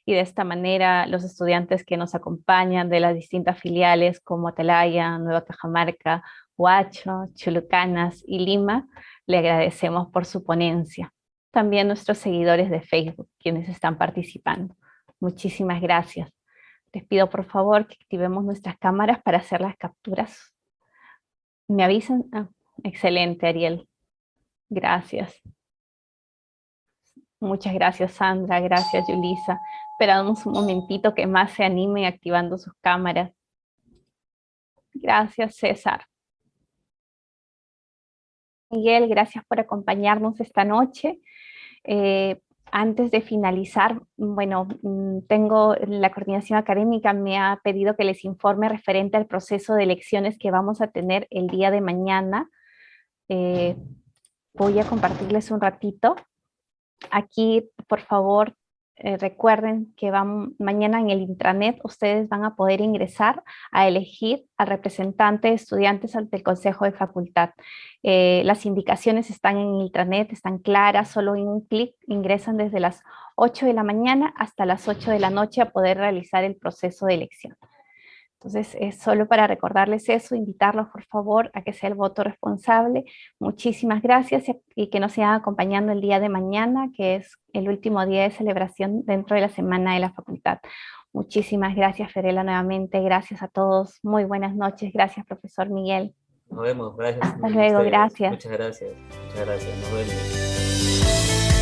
y de esta manera los estudiantes que nos acompañan de las distintas filiales como Atalaya, Nueva Cajamarca, Huacho, Chulucanas y Lima, le agradecemos por su ponencia. También nuestros seguidores de Facebook, quienes están participando. Muchísimas gracias. Les pido por favor que activemos nuestras cámaras para hacer las capturas. ¿Me avisan? Ah, excelente, Ariel. Gracias. Muchas gracias, Sandra. Gracias, Yulisa. Esperamos un momentito que más se animen activando sus cámaras. Gracias, César. Miguel, gracias por acompañarnos esta noche. Antes de finalizar, bueno, tengo la coordinación académica me ha pedido que les informe referente al proceso de elecciones que vamos a tener el día de mañana. Voy a compartirles un ratito. Aquí, por favor, recuerden que mañana en el intranet ustedes van a poder ingresar a elegir al representante de estudiantes ante el Consejo de Facultad. Las indicaciones están en el intranet, están claras, solo en un clic ingresan desde las 8 de la mañana hasta las 8 de la noche a poder realizar el proceso de elección. Entonces, es solo para recordarles eso, invitarlos por favor a que sea el voto responsable. Muchísimas gracias y que nos sigan acompañando el día de mañana, que es el último día de celebración dentro de la Semana de la Facultad. Muchísimas gracias, Fiorella, nuevamente. Gracias a todos. Muy buenas noches. Gracias, profesor Miguel. Nos vemos. Gracias. Hasta luego. Gracias. Muchas gracias. Muchas gracias. Nos vemos.